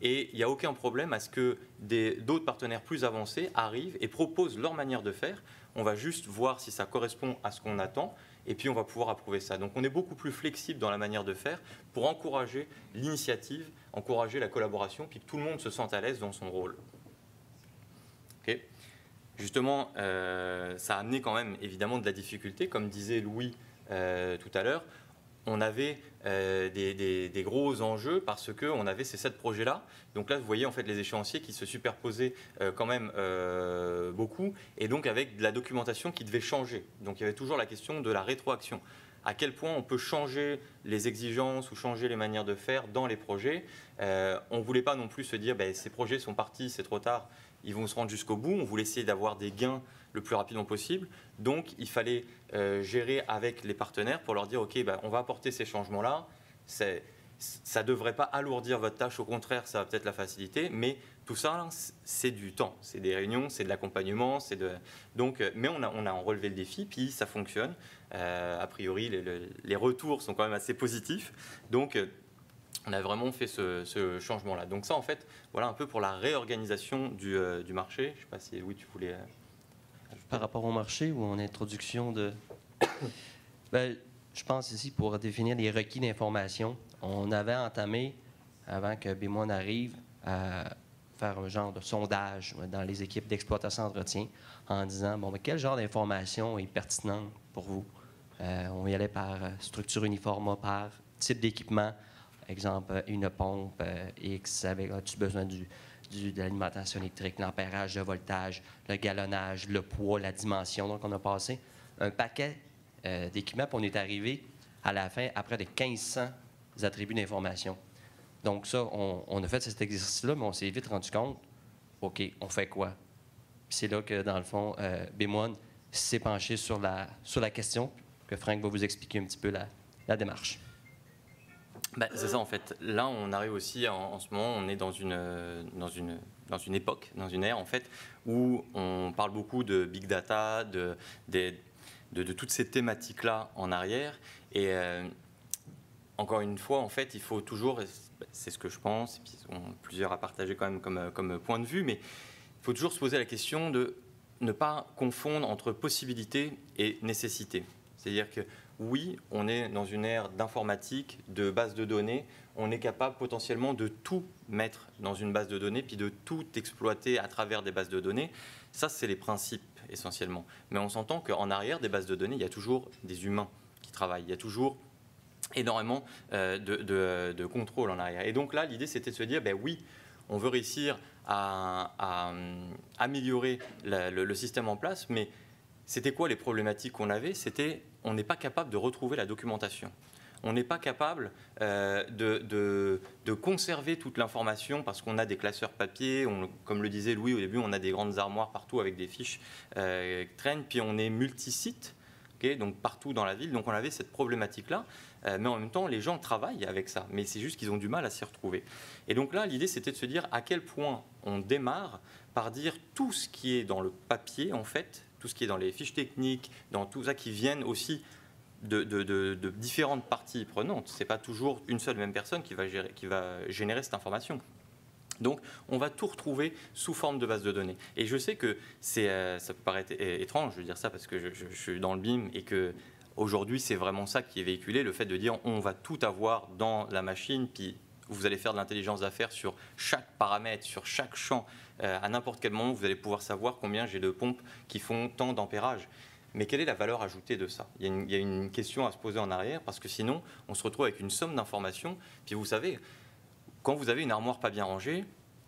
Et il n'y a aucun problème à ce que d'autres partenaires plus avancés arrivent et proposent leur manière de faire. On va juste voir si ça correspond à ce qu'on attend. Et puis, on va pouvoir approuver ça. Donc, on est beaucoup plus flexible dans la manière de faire pour encourager l'initiative, encourager la collaboration, puis que tout le monde se sente à l'aise dans son rôle. Okay. Justement, ça a amené quand même évidemment de la difficulté. Comme disait Louis tout à l'heure, on avait des gros enjeux parce qu'on avait ces 7 projets-là. Donc là, vous voyez en fait les échéanciers qui se superposaient quand même beaucoup, et donc avec de la documentation qui devait changer. Donc il y avait toujours la question de la rétroaction. À quel point on peut changer les exigences ou changer les manières de faire dans les projets. On ne voulait pas non plus se dire ces projets sont partis, c'est trop tard, ils vont se rendre jusqu'au bout. On voulait essayer d'avoir des gains le plus rapidement possible. Donc, il fallait gérer avec les partenaires pour leur dire, OK, on va apporter ces changements-là. Ça ne devrait pas alourdir votre tâche, au contraire, ça va peut-être la faciliter. Mais tout ça, c'est du temps. C'est des réunions, c'est de l'accompagnement. Donc, mais on a relevé le défi, puis ça fonctionne. A priori, les retours sont quand même assez positifs. Donc, on a vraiment fait ce changement-là. Donc ça, en fait, voilà un peu pour la réorganisation du marché. Je ne sais pas si, Louis, tu voulais... Par rapport au marché ou en introduction de... je pense ici, pour définir les requis d'information, on avait entamé, avant que BIM1 arrive, à faire un genre de sondage dans les équipes d'exploitation-entretien en disant, quel genre d'information est pertinente pour vous? On y allait par structure uniforme, par type d'équipement. Exemple, une pompe X, as-tu besoin de l'alimentation électrique, l'ampérage, le voltage, le galonnage, le poids, la dimension. Donc, on a passé un paquet d'équipements, puis on est arrivé à la fin à près de 1500 attributs d'information. Donc, ça, on a fait cet exercice-là, mais on s'est vite rendu compte, OK, on fait quoi? Puis c'est là que, dans le fond, BIM1 s'est penché sur la question, que Frank va vous expliquer un petit peu la démarche. C'est ça en fait. Là, on arrive aussi en ce moment, on est dans une époque, dans une ère en fait, où on parle beaucoup de big data, de toutes ces thématiques-là en arrière. Et encore une fois, en fait, il faut toujours, c'est ce que je pense, et puis plusieurs à partager quand même comme point de vue, mais il faut toujours se poser la question de ne pas confondre entre possibilité et nécessité. C'est-à-dire que oui, on est dans une ère d'informatique, de base de données, on est capable potentiellement de tout mettre dans une base de données, puis de tout exploiter à travers des bases de données. Ça, c'est les principes essentiellement. Mais on s'entend qu'en arrière des bases de données, il y a toujours des humains qui travaillent, il y a toujours énormément de contrôle en arrière. Et donc là, l'idée, c'était de se dire, ben oui, on veut réussir à améliorer le système en place, mais c'était quoi les problématiques qu'on avait? C'était, on n'est pas capable de retrouver la documentation. On n'est pas capable de conserver toute l'information parce qu'on a des classeurs papier, comme le disait Louis au début, on a des grandes armoires partout avec des fiches qui traînent, puis on est multisite, okay, donc partout dans la ville, donc on avait cette problématique-là, mais en même temps les gens travaillent avec ça, mais c'est juste qu'ils ont du mal à s'y retrouver. Et donc là l'idée c'était de se dire à quel point on démarre par dire tout ce qui est dans le papier en fait, tout ce qui est dans les fiches techniques, dans tout ça qui viennent aussi de différentes parties prenantes. Ce n'est pas toujours une seule même personne qui va générer cette information. Donc, on va tout retrouver sous forme de base de données. Et je sais que ça peut paraître étrange de dire ça parce que je suis dans le BIM et que aujourd'hui, c'est vraiment ça qui est véhiculé, le fait de dire on va tout avoir dans la machine, puis vous allez faire de l'intelligence d'affaires sur chaque paramètre, sur chaque champ. À n'importe quel moment, vous allez pouvoir savoir combien j'ai de pompes qui font tant d'ampérage. Mais quelle est la valeur ajoutée de ça ? Il y a une question à se poser en arrière, parce que sinon, on se retrouve avec une somme d'informations. Puis vous savez, quand vous avez une armoire pas bien rangée,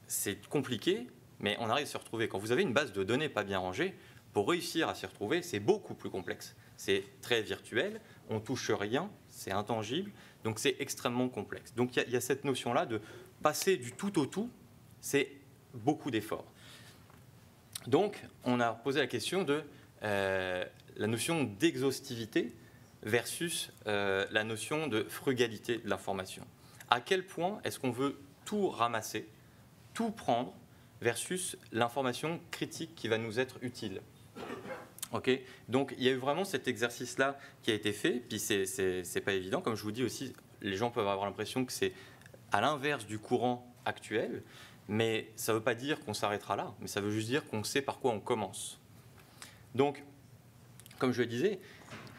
c'est compliqué, mais on arrive à se retrouver. Quand vous avez une base de données pas bien rangée, pour réussir à s'y retrouver, c'est beaucoup plus complexe. C'est très virtuel, on touche rien, c'est intangible, donc c'est extrêmement complexe. Donc il y a cette notion-là de passer du tout au tout, c'est beaucoup d'efforts. Donc on a posé la question de la notion d'exhaustivité versus la notion de frugalité de l'information. À quel point est-ce qu'on veut tout ramasser, tout prendre, versus l'information critique qui va nous être utile. Okay, donc il y a eu vraiment cet exercice-là qui a été fait, puis c'est pas évident. Comme je vous dis aussi, les gens peuvent avoir l'impression que c'est à l'inverse du courant actuel, mais ça ne veut pas dire qu'on s'arrêtera là, mais ça veut juste dire qu'on sait par quoi on commence. Donc, comme je le disais,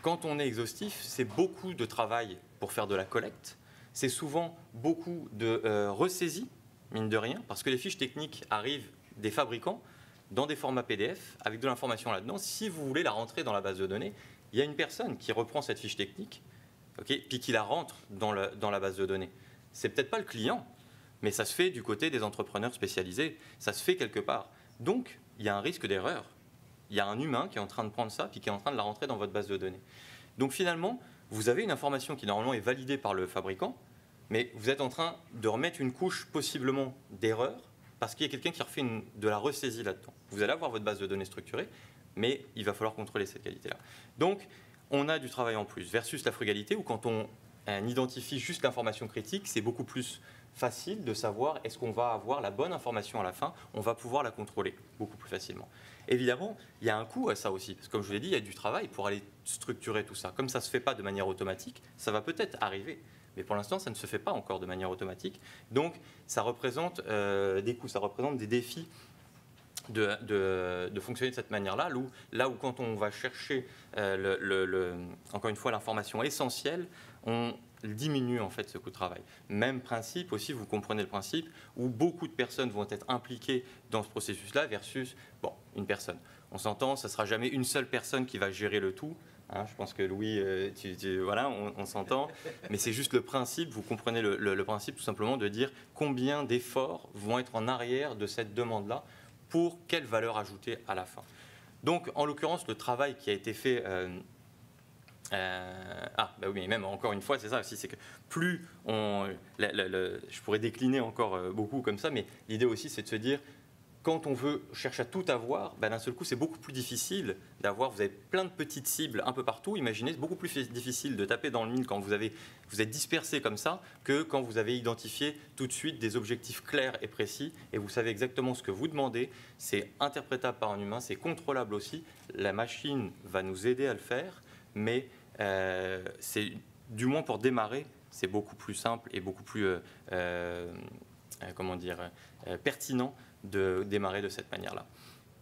quand on est exhaustif, c'est beaucoup de travail pour faire de la collecte, c'est souvent beaucoup de ressaisie, mine de rien, parce que les fiches techniques arrivent des fabricants dans des formats PDF, avec de l'information là-dedans. Si vous voulez la rentrer dans la base de données, il y a une personne qui reprend cette fiche technique, okay, puis qui la rentre dans la base de données. C'est peut-être pas le client, mais ça se fait du côté des entrepreneurs spécialisés, ça se fait quelque part. Donc, il y a un risque d'erreur. Il y a un humain qui est en train de prendre ça, puis qui est en train de la rentrer dans votre base de données. Donc finalement, vous avez une information qui normalement est validée par le fabricant, mais vous êtes en train de remettre une couche possiblement d'erreur, parce qu'il y a quelqu'un qui refait de la ressaisie là-dedans. Vous allez avoir votre base de données structurée, mais il va falloir contrôler cette qualité-là. Donc, on a du travail en plus, versus la frugalité, où quand on identifie juste l'information critique, c'est beaucoup plus facile de savoir est-ce qu'on va avoir la bonne information à la fin, on va pouvoir la contrôler beaucoup plus facilement. Évidemment, il y a un coût à ça aussi, parce que comme je vous l'ai dit, il y a du travail pour aller structurer tout ça. Comme ça ne se fait pas de manière automatique, ça va peut-être arriver. Mais pour l'instant, ça ne se fait pas encore de manière automatique. Donc, ça représente des coûts, ça représente des défis de fonctionner de cette manière-là, là où quand on va chercher, encore une fois, l'information essentielle, on diminue en fait ce coût de travail. Même principe aussi, vous comprenez le principe, où beaucoup de personnes vont être impliquées dans ce processus-là versus une personne. On s'entend, ce ne sera jamais une seule personne qui va gérer le tout. Hein, je pense que Louis, voilà, on s'entend, mais c'est juste le principe, vous comprenez le principe tout simplement de dire combien d'efforts vont être en arrière de cette demande-là pour quelle valeur ajoutée à la fin. Donc, en l'occurrence, le travail qui a été fait... oui, mais même encore une fois, c'est ça aussi, c'est que plus on... je pourrais décliner encore beaucoup comme ça, mais l'idée aussi, c'est de se dire... Quand on cherche à tout avoir, d'un seul coup, c'est beaucoup plus difficile d'avoir. Vous avez plein de petites cibles un peu partout. Imaginez, c'est beaucoup plus difficile de taper dans le mille quand vous êtes dispersé comme ça que quand vous avez identifié tout de suite des objectifs clairs et précis et vous savez exactement ce que vous demandez. C'est interprétable par un humain, c'est contrôlable aussi. La machine va nous aider à le faire, mais c'est du moins pour démarrer, c'est beaucoup plus simple et beaucoup plus pertinent de démarrer de cette manière-là.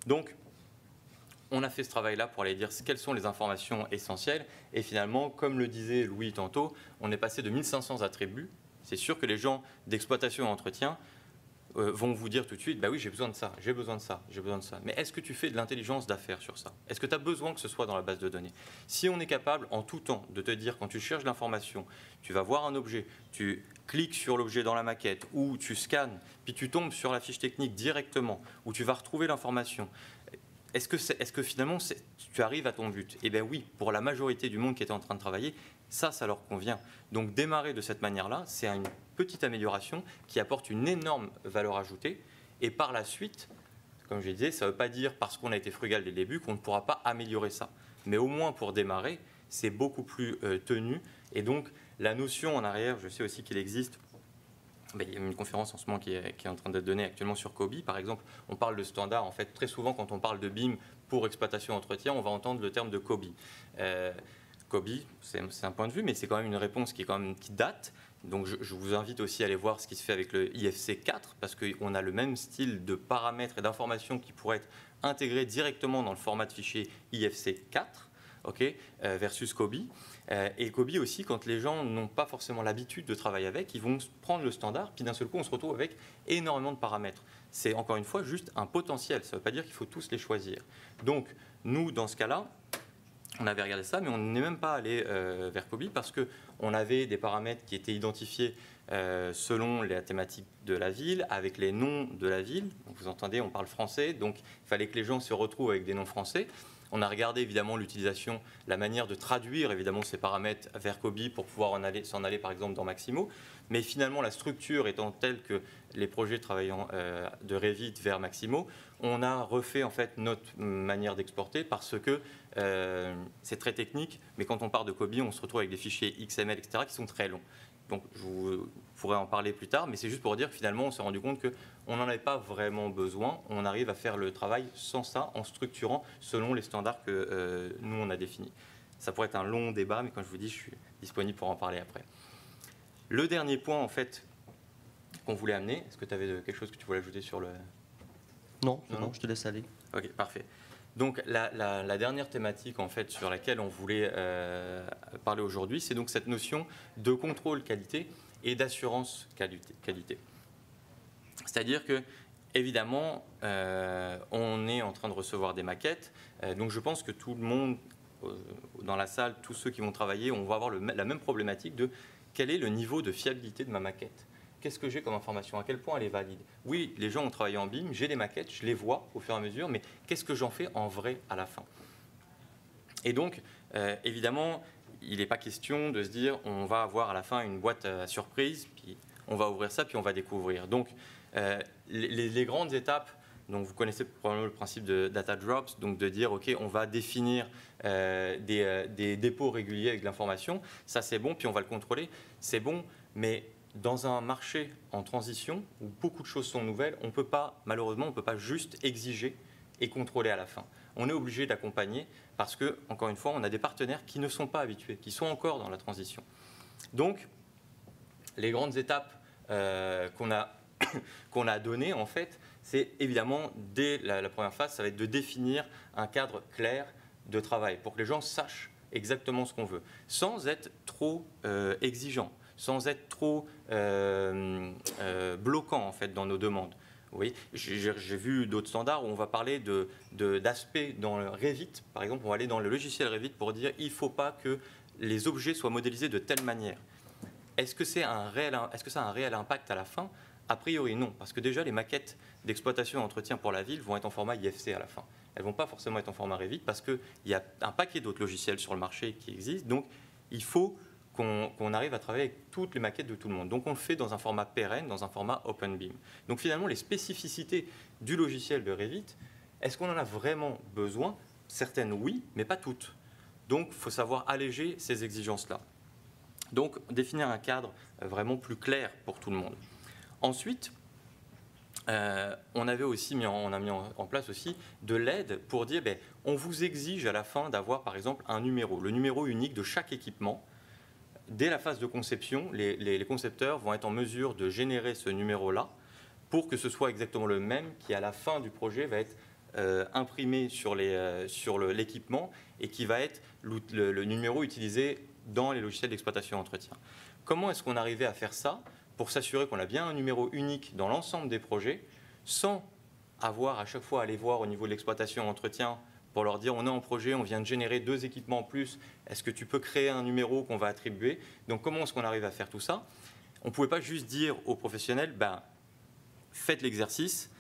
Donc, on a fait ce travail-là pour aller dire quelles sont les informations essentielles. Et finalement, comme le disait Louis tantôt, on est passé de 1500 attributs. C'est sûr que les gens d'exploitation et d'entretien vont vous dire tout de suite, bah oui, j'ai besoin de ça, j'ai besoin de ça, j'ai besoin de ça. Mais est-ce que tu fais de l'intelligence d'affaires sur ça? Est-ce que tu as besoin que ce soit dans la base de données? Si on est capable en tout temps de te dire, quand tu cherches l'information, tu vas voir un objet, tu cliques sur l'objet dans la maquette, ou tu scannes, puis tu tombes sur la fiche technique directement, où tu vas retrouver l'information, est-ce que finalement tu arrives à ton but? Eh bien oui, pour la majorité du monde qui était en train de travailler, ça leur convient. Donc démarrer de cette manière-là, c'est une petite amélioration qui apporte une énorme valeur ajoutée. Et par la suite, comme je disais, ça ne veut pas dire parce qu'on a été frugal dès le début qu'on ne pourra pas améliorer ça. Mais au moins pour démarrer, c'est beaucoup plus tenu. Et donc la notion en arrière, je sais aussi qu'il existe. Il y a une conférence en ce moment qui est en train d'être donnée actuellement sur COBie. Par exemple, on parle de standard. En fait, très souvent, quand on parle de BIM pour exploitation et entretien, on va entendre le terme de COBie. COBie, c'est un point de vue, mais c'est quand même une réponse qui date. Donc, je vous invite aussi à aller voir ce qui se fait avec le IFC 4, parce qu'on a le même style de paramètres et d'informations qui pourraient être intégrés directement dans le format de fichier IFC 4. Versus COBie. Et COBie aussi, quand les gens n'ont pas forcément l'habitude de travailler avec, ils vont prendre le standard, puis d'un seul coup, on se retrouve avec énormément de paramètres. C'est encore une fois juste un potentiel, ça ne veut pas dire qu'il faut tous les choisir. Donc, nous, dans ce cas-là, on avait regardé ça, mais on n'est même pas allé vers COBie parce qu'on avait des paramètres qui étaient identifiés selon la thématique de la ville, avec les noms de la ville. Donc, vous entendez, on parle français, donc il fallait que les gens se retrouvent avec des noms français. On a regardé évidemment l'utilisation, la manière de traduire évidemment ces paramètres vers COBie pour pouvoir s'en aller par exemple dans Maximo. Mais finalement, la structure étant telle que les projets travaillant de Revit vers Maximo, on a refait en fait notre manière d'exporter parce que c'est très technique. Mais quand on part de COBie, on se retrouve avec des fichiers XML, etc., qui sont très longs. Donc, je vous pourrai en parler plus tard, mais c'est juste pour dire que finalement, on s'est rendu compte qu'on n'en avait pas vraiment besoin. On arrive à faire le travail sans ça, en structurant selon les standards que nous, on a définis. Ça pourrait être un long débat, mais comme je vous dis, je suis disponible pour en parler après. Le dernier point, en fait, qu'on voulait amener, est-ce que tu avais quelque chose que tu voulais ajouter sur le... Non, je te laisse aller. Ok, parfait. Donc la dernière thématique en fait sur laquelle on voulait parler aujourd'hui, c'est donc cette notion de contrôle qualité et d'assurance qualité. C'est-à-dire que évidemment, on est en train de recevoir des maquettes, donc je pense que tout le monde dans la salle, tous ceux qui vont travailler, on va avoir la même problématique de quel est le niveau de fiabilité de ma maquette. Qu'est-ce que j'ai comme information? À quel point elle est valide? Oui, les gens ont travaillé en BIM, j'ai des maquettes, je les vois au fur et à mesure, mais qu'est-ce que j'en fais en vrai à la fin? Et donc, évidemment, il n'est pas question de se dire on va avoir à la fin une boîte à surprise, puis on va ouvrir ça, puis on va découvrir. Donc, les grandes étapes, donc vous connaissez probablement le principe de data drops, donc de dire ok, on va définir des dépôts réguliers avec de l'information, ça c'est bon, puis on va le contrôler, c'est bon, mais dans un marché en transition où beaucoup de choses sont nouvelles, on peut pas, malheureusement, on ne peut pas juste exiger et contrôler à la fin. On est obligé d'accompagner parce que, encore une fois, on a des partenaires qui ne sont pas habitués, qui sont encore dans la transition. Donc, les grandes étapes qu'on a données, en fait, c'est évidemment, dès la première phase, ça va être de définir un cadre clair de travail pour que les gens sachent exactement ce qu'on veut, sans être trop exigeant, sans être trop bloquant en fait dans nos demandes. Oui, j'ai vu d'autres standards où on va parler d'aspects dans le Revit, par exemple, on va aller dans le logiciel Revit pour dire il ne faut pas que les objets soient modélisés de telle manière. Est-ce que ça a un réel impact à la fin? A priori non, parce que déjà les maquettes d'exploitation et d'entretien pour la ville vont être en format IFC à la fin. Elles ne vont pas forcément être en format Revit parce qu'il y a un paquet d'autres logiciels sur le marché qui existent, donc il faut qu'on arrive à travailler avec toutes les maquettes de tout le monde. Donc on le fait dans un format pérenne, dans un format OpenBIM. Donc finalement, les spécificités du logiciel de Revit, est-ce qu'on en a vraiment besoin? Certaines oui, mais pas toutes. Donc il faut savoir alléger ces exigences-là. Donc définir un cadre vraiment plus clair pour tout le monde. Ensuite, on avait aussi mis en place aussi de l'aide pour dire on vous exige à la fin d'avoir par exemple un numéro, le numéro unique de chaque équipement. Dès la phase de conception, les concepteurs vont être en mesure de générer ce numéro-là pour que ce soit exactement le même qui, à la fin du projet, va être imprimé sur l'équipement et qui va être le numéro utilisé dans les logiciels d'exploitation et entretien. Comment est-ce qu'on arrivait à faire ça pour s'assurer qu'on a bien un numéro unique dans l'ensemble des projets sans avoir à chaque fois à aller voir au niveau de l'exploitation et entretien pour leur dire on est en projet, on vient de générer 2 équipements en plus, est-ce que tu peux créer un numéro qu'on va attribuer? Donc comment est-ce qu'on arrive à faire tout ça? On ne pouvait pas juste dire aux professionnels, ben, faites l'exercice,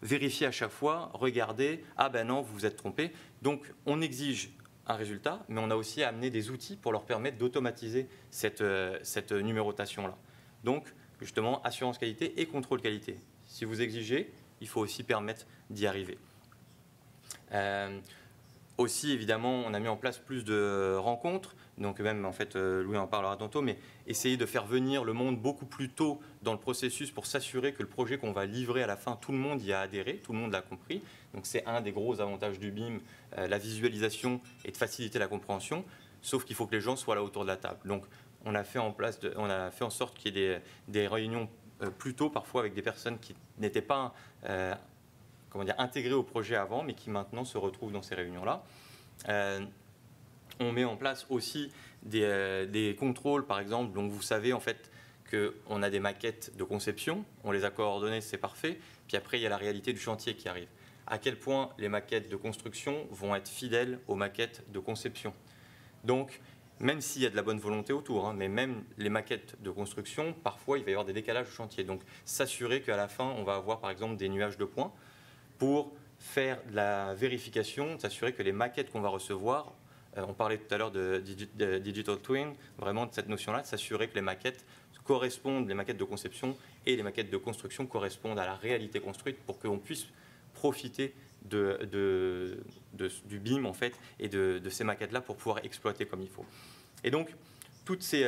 vérifiez à chaque fois, regardez, ah ben non, vous vous êtes trompé. Donc on exige un résultat, mais on a aussi amené des outils pour leur permettre d'automatiser cette numérotation-là. Donc justement, assurance qualité et contrôle qualité. Si vous exigez, il faut aussi permettre d'y arriver. Aussi, évidemment, on a mis en place plus de rencontres. Donc même, en fait, Louis en parlera tantôt, mais essayer de faire venir le monde beaucoup plus tôt dans le processus pour s'assurer que le projet qu'on va livrer à la fin, tout le monde y a adhéré, tout le monde l'a compris. Donc c'est un des gros avantages du BIM, la visualisation et de faciliter la compréhension, sauf qu'il faut que les gens soient là autour de la table. Donc on a fait en sorte qu'il y ait des réunions plus tôt, parfois avec des personnes qui n'étaient pas intégrées au projet avant, mais qui maintenant se retrouvent dans ces réunions-là. On met en place aussi des contrôles, par exemple. Donc vous savez en fait qu'on a des maquettes de conception, on les a coordonnées, c'est parfait. Puis après, il y a la réalité du chantier qui arrive. À quel point les maquettes de construction vont être fidèles aux maquettes de conception. Donc, même s'il y a de la bonne volonté autour, mais même les maquettes de construction, parfois, il va y avoir des décalages au chantier. Donc, s'assurer qu'à la fin, on va avoir, par exemple, des nuages de points pour faire de la vérification, s'assurer que les maquettes qu'on va recevoir, on parlait tout à l'heure de Digital Twin, vraiment de cette notion-là, de s'assurer que les maquettes correspondent, les maquettes de conception et les maquettes de construction correspondent à la réalité construite pour qu'on puisse profiter du BIM en fait, et de ces maquettes-là pour pouvoir exploiter comme il faut. Et donc, toutes ces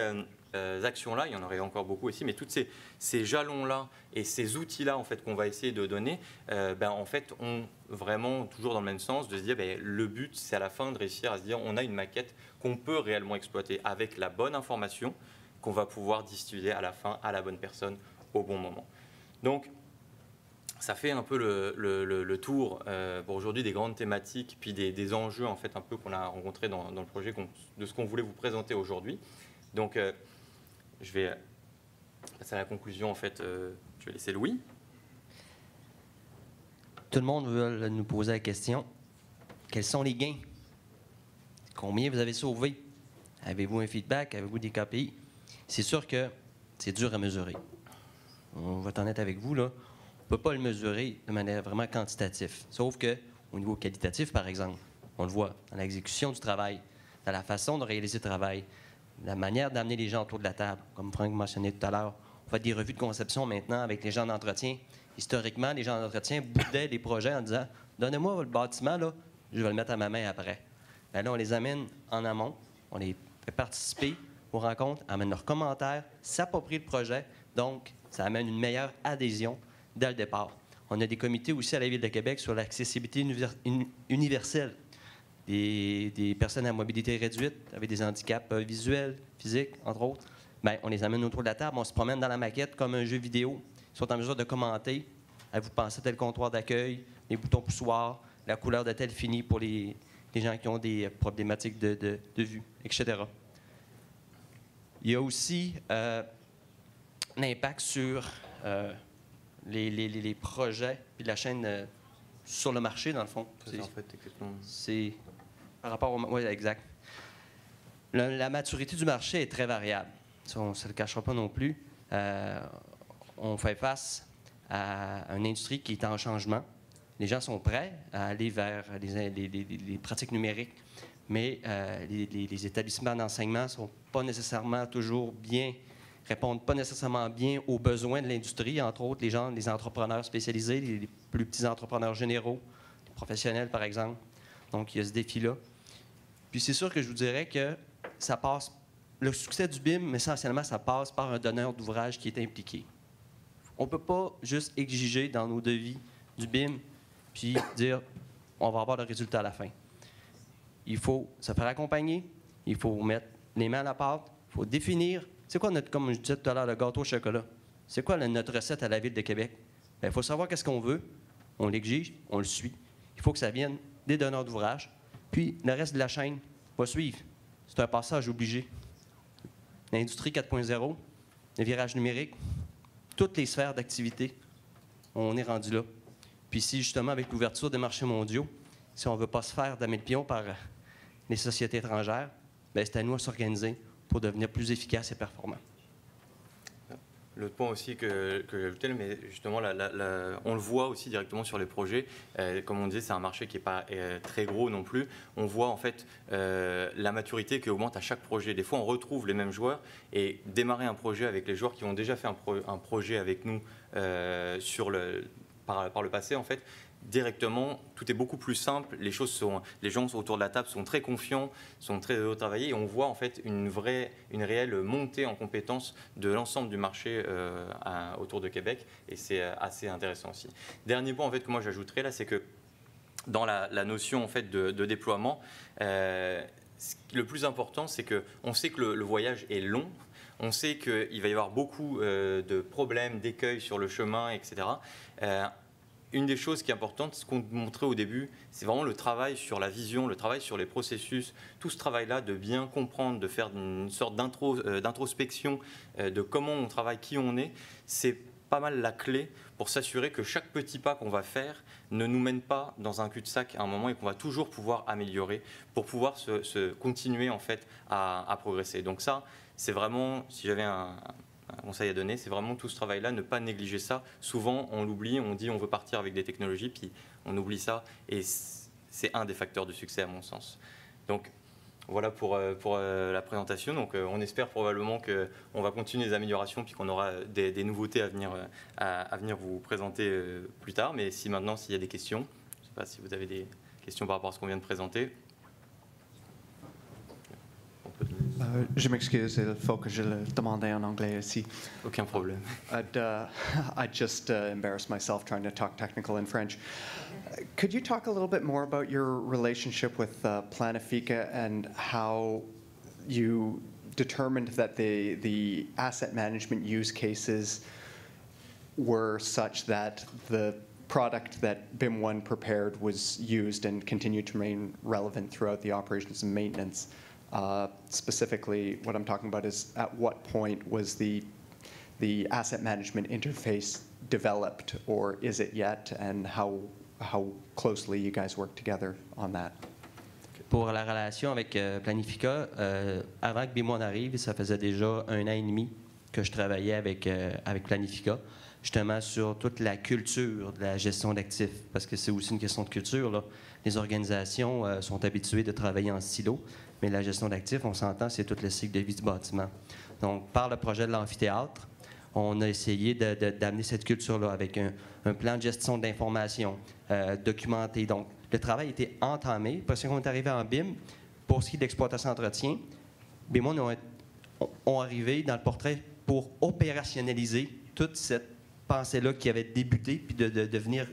actions-là, il y en aurait encore beaucoup aussi, mais tous ces jalons-là et ces outils-là en fait, qu'on va essayer de donner, en fait, ont vraiment toujours dans le même sens, de se dire le but, c'est à la fin de réussir à se dire on a une maquette qu'on peut réellement exploiter avec la bonne information qu'on va pouvoir distiller à la fin à la bonne personne au bon moment. Donc, ça fait un peu le tour pour aujourd'hui des grandes thématiques, puis des enjeux en fait un peu qu'on a rencontrés dans le projet, de ce qu'on voulait vous présenter aujourd'hui. Donc, je vais passer à la conclusion en fait. Je vais laisser Louis. Tout le monde veut nous poser la question, quels sont les gains? Combien vous avez sauvé? Avez-vous un feedback? Avez-vous des KPI? C'est sûr que c'est dur à mesurer. On va être honnête avec vous, là. On ne peut pas le mesurer de manière vraiment quantitative. Sauf qu'au niveau qualitatif, par exemple, on le voit dans l'exécution du travail, dans la façon de réaliser le travail, la manière d'amener les gens autour de la table. Comme Franck mentionnait tout à l'heure, on fait des revues de conception maintenant avec les gens d'entretien. Historiquement, les gens d'entretien boudaient des projets en disant « Donnez-moi le bâtiment, là, je vais le mettre à ma main après. » Là, on les amène en amont, on les fait participer aux rencontres, amène leurs commentaires, s'approprie le projet. Donc, ça amène une meilleure adhésion dès le départ. On a des comités aussi à la Ville de Québec sur l'accessibilité universelle. Des personnes à mobilité réduite, avec des handicaps visuels, physiques, entre autres. Bien, on les amène autour de la table, on se promène dans la maquette comme un jeu vidéo. Ils sont en mesure de commenter. Vous pensez à tel comptoir d'accueil, les boutons poussoirs, la couleur de tel fini pour les gens qui ont des problématiques de vue, etc. Il y a aussi l'impact sur les projets puis la chaîne sur le marché, dans le fond. C'est par rapport au... Oui, exact. La maturité du marché est très variable. Ça, on ne se le cachera pas non plus. On fait face à une industrie qui est en changement. Les gens sont prêts à aller vers les pratiques numériques, mais les établissements d'enseignement ne sont pas nécessairement toujours bien, répondent pas nécessairement bien aux besoins de l'industrie, entre autres les entrepreneurs spécialisés, les plus petits entrepreneurs généraux, les professionnels par exemple. Donc il y a ce défi-là. Puis c'est sûr que je vous dirais que ça passe, le succès du BIM, essentiellement, ça passe par un donneur d'ouvrage qui est impliqué. On ne peut pas juste exiger dans nos devis du BIM puis dire on va avoir le résultat à la fin. Il faut se faire accompagner, il faut mettre les mains à la pâte, il faut définir, c'est quoi notre, comme je disais tout à l'heure, le gâteau au chocolat. C'est quoi notre recette à la Ville de Québec? Il faut savoir qu'est-ce qu'on veut, on l'exige, on le suit. il faut que ça vienne des donneurs d'ouvrage, puis le reste de la chaîne va suivre. C'est un passage obligé. L'industrie 4.0, le virage numérique, toutes les sphères d'activité, on est rendu là. Puis si justement, avec l'ouverture des marchés mondiaux, si on ne veut pas se faire damer le pion par les sociétés étrangères, bien, c'est à nous de s'organiser pour devenir plus efficaces et performants. L'autre point aussi que j'ai ajouté, mais justement, on le voit aussi directement sur les projets. Comme on disait, c'est un marché qui n'est pas très gros non plus. On voit en fait la maturité qui augmente à chaque projet. Des fois, on retrouve les mêmes joueurs et démarrer un projet avec les joueurs qui ont déjà fait un projet avec nous par le passé, en fait, directement, tout est beaucoup plus simple. Les gens autour de la table sont très confiants, sont très heureux de travailler, et on voit en fait une réelle montée en compétences de l'ensemble du marché autour de Québec, et c'est assez intéressant aussi. Dernier point en fait que moi j'ajouterais là, c'est que dans la notion en fait de déploiement, le plus important, c'est que on sait que le voyage est long. On sait qu'il va y avoir beaucoup de problèmes, d'écueils sur le chemin, etc. Une des choses qui est importante, ce qu'on montrait au début, c'est vraiment le travail sur la vision, le travail sur les processus, tout ce travail-là de bien comprendre, de faire une sorte d'introspection de comment on travaille, qui on est, c'est pas mal la clé pour s'assurer que chaque petit pas qu'on va faire ne nous mène pas dans un cul-de-sac à un moment et qu'on va toujours pouvoir améliorer pour pouvoir se continuer en fait à progresser. Donc ça, c'est vraiment, si j'avais un conseil à donner, c'est vraiment tout ce travail-là, ne pas négliger ça. Souvent, on l'oublie, on dit on veut partir avec des technologies, puis on oublie ça, et c'est un des facteurs de succès à mon sens. Donc voilà pour la présentation. Donc on espère probablement qu'on va continuer les améliorations, puis qu'on aura des nouveautés à venir vous présenter plus tard. Mais maintenant, s'il y a des questions, je ne sais pas si vous avez des questions par rapport à ce qu'on vient de présenter. Je m'excuse, il faut que je le demande en anglais aussi. Aucun problème. I'd just embarrass myself trying to talk technical in French. Could you talk a little bit more about your relationship with Planifica and how you determined that the asset management use cases were such that the product that BIM1 prepared was used and continued to remain relevant throughout the operations and maintenance? Specifically, what I'm talking about is at what point was the asset management interface developed, or is it yet, and how closely you guys work together on that? Pour la relation avec Planifica, avant que BIM1 arrive, ça faisait déjà 1 an et demi que je travaillais avec Planifica, justement sur toute la culture de la gestion d'actifs, parce que c'est aussi une question de culture, là. Les organisations sont habituées de travailler en silo, mais la gestion d'actifs, on s'entend, c'est tout le cycle de vie du bâtiment. Donc, par le projet de l'amphithéâtre, on a essayé d'amener cette culture-là avec un plan de gestion d'information documenté. Donc, le travail était entamé. Parce qu'on est arrivé en BIM, pour ce qui est de l'exploitation-entretien, BIM1 ont arrivé dans le portrait pour opérationnaliser toute cette pensée-là qui avait débuté, puis de venir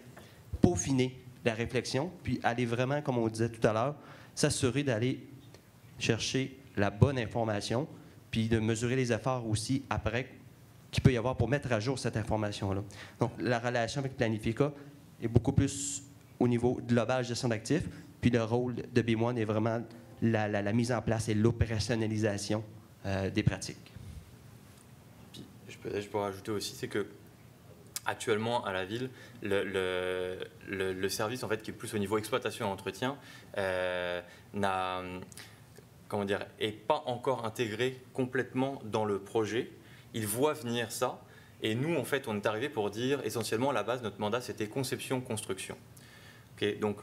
peaufiner la réflexion, puis aller vraiment, comme on disait tout à l'heure, s'assurer d'aller chercher la bonne information, puis de mesurer les efforts aussi après qu'il peut y avoir pour mettre à jour cette information-là. Donc, la relation avec Planifica est beaucoup plus au niveau global gestion d'actifs, puis le rôle de BIM1 est vraiment la mise en place et l'opérationnalisation des pratiques. Puis, je pourrais ajouter aussi, c'est que actuellement, à la ville, le service en fait, qui est plus au niveau exploitation et entretien est pas encore intégré complètement dans le projet. Il voit venir ça. Et nous, en fait, on est arrivé pour dire, essentiellement, à la base, notre mandat, c'était conception-construction. Okay, donc,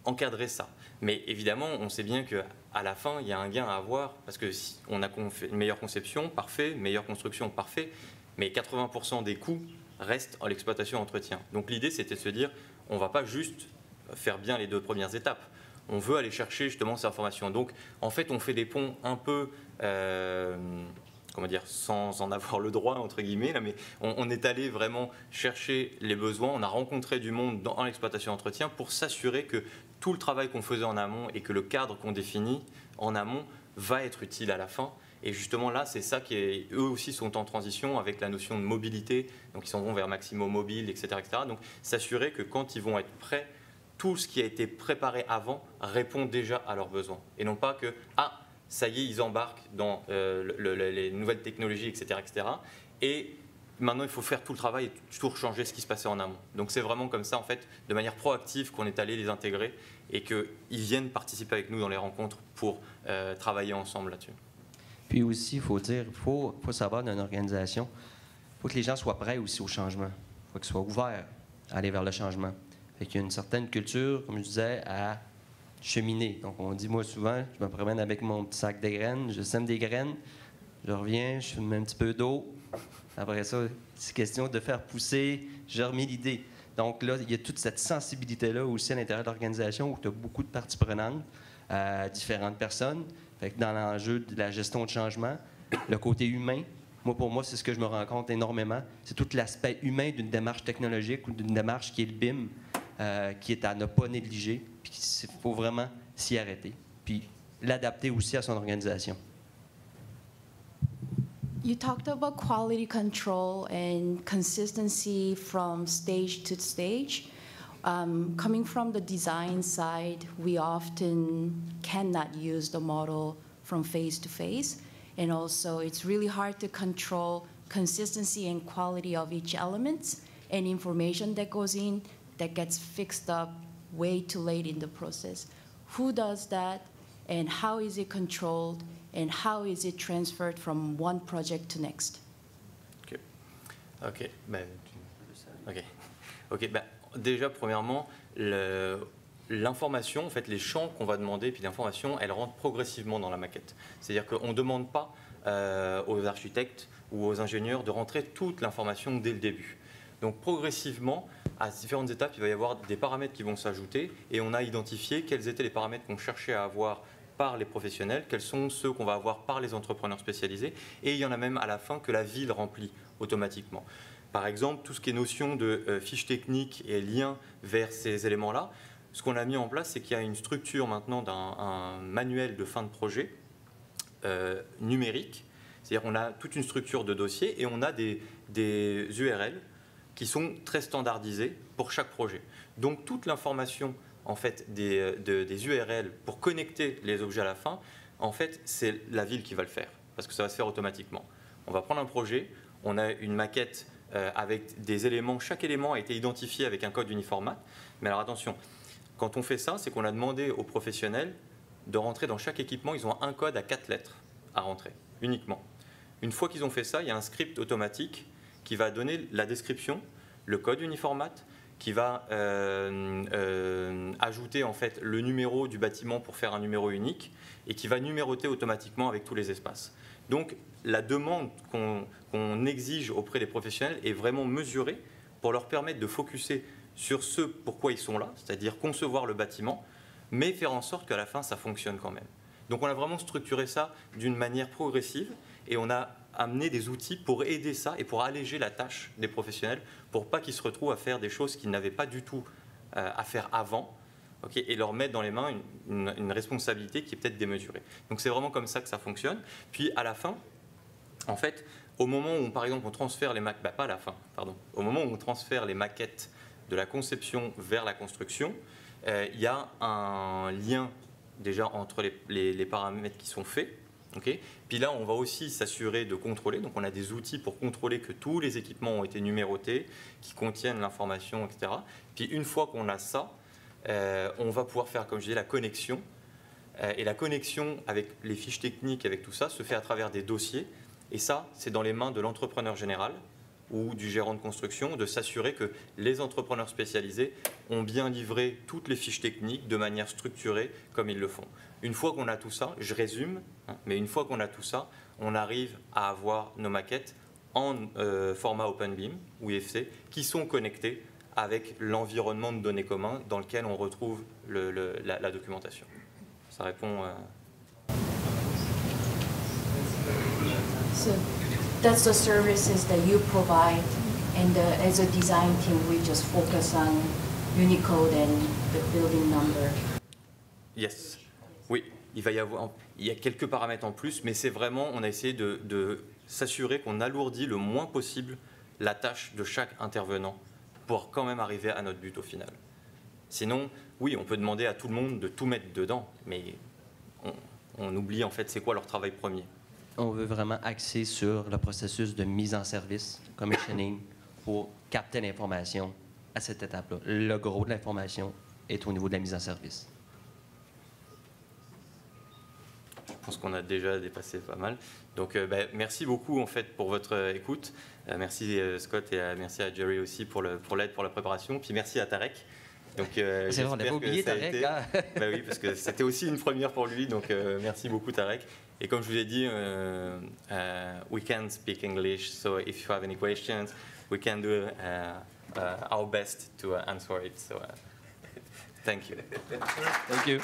encadrer ça. Mais évidemment, on sait bien qu'à la fin, il y a un gain à avoir, parce que si on a une meilleure conception, parfait, meilleure construction, parfait, mais 80% des coûts restent en l'exploitation-entretien. Donc l'idée, c'était de se dire, on ne va pas juste faire bien les 2 premières étapes. On veut aller chercher justement ces informations. Donc, en fait, on fait des ponts un peu, sans en avoir le droit, entre guillemets, là, mais on est allé vraiment chercher les besoins. On a rencontré du monde dans l'exploitation-entretien pour s'assurer que tout le travail qu'on faisait en amont et que le cadre qu'on définit en amont va être utile à la fin. Et justement là, c'est ça eux aussi sont en transition avec la notion de mobilité. Donc ils s'en vont vers Maximo Mobile, etc., etc. Donc s'assurer que quand ils vont être prêts tout ce qui a été préparé avant répond déjà à leurs besoins. Et non pas que, ah, ça y est, ils embarquent dans les nouvelles technologies, etc., etc. Et maintenant, il faut faire tout le travail et tout changer ce qui se passait en amont. Donc c'est vraiment comme ça, en fait, de manière proactive qu'on est allé les intégrer et qu'ils viennent participer avec nous dans les rencontres pour travailler ensemble là-dessus. Puis aussi, il faut dire, il faut savoir dans une organisation, il faut que les gens soient prêts aussi au changement. Il faut qu'ils soient ouverts à aller vers le changement. Fait qu'il y a une certaine culture, comme je disais, à cheminer. Donc, on dit, moi, souvent, je me promène avec mon petit sac de graines, je sème des graines, je reviens, je mets un petit peu d'eau. Après ça, c'est question de faire pousser, je remets l'idée. Donc là, il y a toute cette sensibilité-là aussi à l'intérieur de l'organisation où tu as beaucoup de parties prenantes, différentes personnes. Fait que dans l'enjeu de la gestion de changement, le côté humain, pour moi, c'est ce que je me rends compte énormément. C'est tout l'aspect humain d'une démarche technologique ou d'une démarche qui est le BIM, qui est à ne pas négliger. Puis il faut vraiment s'y arrêter. Puis l'adapter aussi à son organisation. You talked about quality control and consistency from stage to stage. Coming from the design side, we often cannot use the model from phase to phase. And also, it's really hard to control consistency and quality of each element and information that goes in that gets fixed up way too late in the process. Who does that, and how is it controlled, and how is it transferred from one project to next? OK. Ben, déjà, premièrement, l'information, en fait, les champs qu'on va demander, puis l'information, elle rentre progressivement dans la maquette. C'est-à-dire qu'on ne demande pas aux architectes ou aux ingénieurs de rentrer toute l'information dès le début. Donc, progressivement, à différentes étapes, il va y avoir des paramètres qui vont s'ajouter et on a identifié quels étaient les paramètres qu'on cherchait à avoir par les professionnels, quels sont ceux qu'on va avoir par les entrepreneurs spécialisés, et il y en a même à la fin que la ville remplit automatiquement. Par exemple, tout ce qui est notion de fiches techniques et liens vers ces éléments-là, ce qu'on a mis en place, c'est qu'il y a une structure maintenant d'un manuel de fin de projet numérique, c'est-à-dire on a toute une structure de dossier et on a des URL qui sont très standardisés pour chaque projet. Donc toute l'information en fait, des URL pour connecter les objets à la fin, en fait, c'est la ville qui va le faire, parce que ça va se faire automatiquement. On va prendre un projet, on a une maquette avec des éléments, chaque élément a été identifié avec un code uniformat, mais alors attention, quand on fait ça, c'est qu'on a demandé aux professionnels de rentrer dans chaque équipement, ils ont un code à 4 lettres à rentrer, uniquement. Une fois qu'ils ont fait ça, il y a un script automatique qui va donner la description, le code uniformat, qui va ajouter en fait le numéro du bâtiment pour faire un numéro unique et qui va numéroter automatiquement avec tous les espaces. Donc la demande qu'on exige auprès des professionnels est vraiment mesurée pour leur permettre de focuser sur ce pourquoi ils sont là, c'est-à-dire concevoir le bâtiment, mais faire en sorte qu'à la fin ça fonctionne quand même. Donc on a vraiment structuré ça d'une manière progressive et on a amené des outils pour aider ça et pour alléger la tâche des professionnels pour pas qu'ils se retrouvent à faire des choses qu'ils n'avaient pas du tout à faire avant, okay, et leur mettre dans les mains une responsabilité qui est peut-être démesurée. Donc c'est vraiment comme ça que ça fonctionne. Puis à la fin, en fait, au moment où par exemple on transfère les maquettes, pas à la fin, pardon, au moment où on transfère les maquettes de la conception vers la construction, il y a un lien déjà entre les paramètres qui sont faits. Okay. Puis là, on va aussi s'assurer de contrôler. Donc, on a des outils pour contrôler que tous les équipements ont été numérotés, qui contiennent l'information, etc. Puis une fois qu'on a ça, on va pouvoir faire, comme je disais, la connexion. Et la connexion avec les fiches techniques, avec tout ça, se fait à travers des dossiers. Et ça, c'est dans les mains de l'entrepreneur général ou du gérant de construction, de s'assurer que les entrepreneurs spécialisés ont bien livré toutes les fiches techniques de manière structurée comme ils le font. Une fois qu'on a tout ça, je résume, mais une fois qu'on a tout ça, on arrive à avoir nos maquettes en format OpenBIM ou IFC qui sont connectées avec l'environnement de données commun dans lequel on retrouve la documentation. Ça répond So that's the services that you provide, and as a design team, we just focus on Unicode and the building number. Yes. Oui, il y a quelques paramètres en plus, mais c'est vraiment, on a essayé de s'assurer qu'on alourdit le moins possible la tâche de chaque intervenant pour quand même arriver à notre but au final. Sinon, oui, on peut demander à tout le monde de tout mettre dedans, mais on oublie en fait c'est quoi leur travail premier. On veut vraiment axer sur le processus de mise en service, commissioning, pour capter l'information à cette étape-là. Le gros de l'information est au niveau de la mise en service. Je pense qu'on a déjà dépassé pas mal. Donc, merci beaucoup en fait pour votre écoute. Merci Scott et merci à Jerry aussi pour l'aide, pour la préparation. Puis merci à Tarek. Donc, C'est vrai, on n'avait pas oublié Tarek. Hein? Oui, parce que c'était aussi une première pour lui. Donc, merci beaucoup Tarek. Et comme je vous ai dit, we can speak English. So if you have any questions, we can do our best to answer it. So, thank you. Thank you.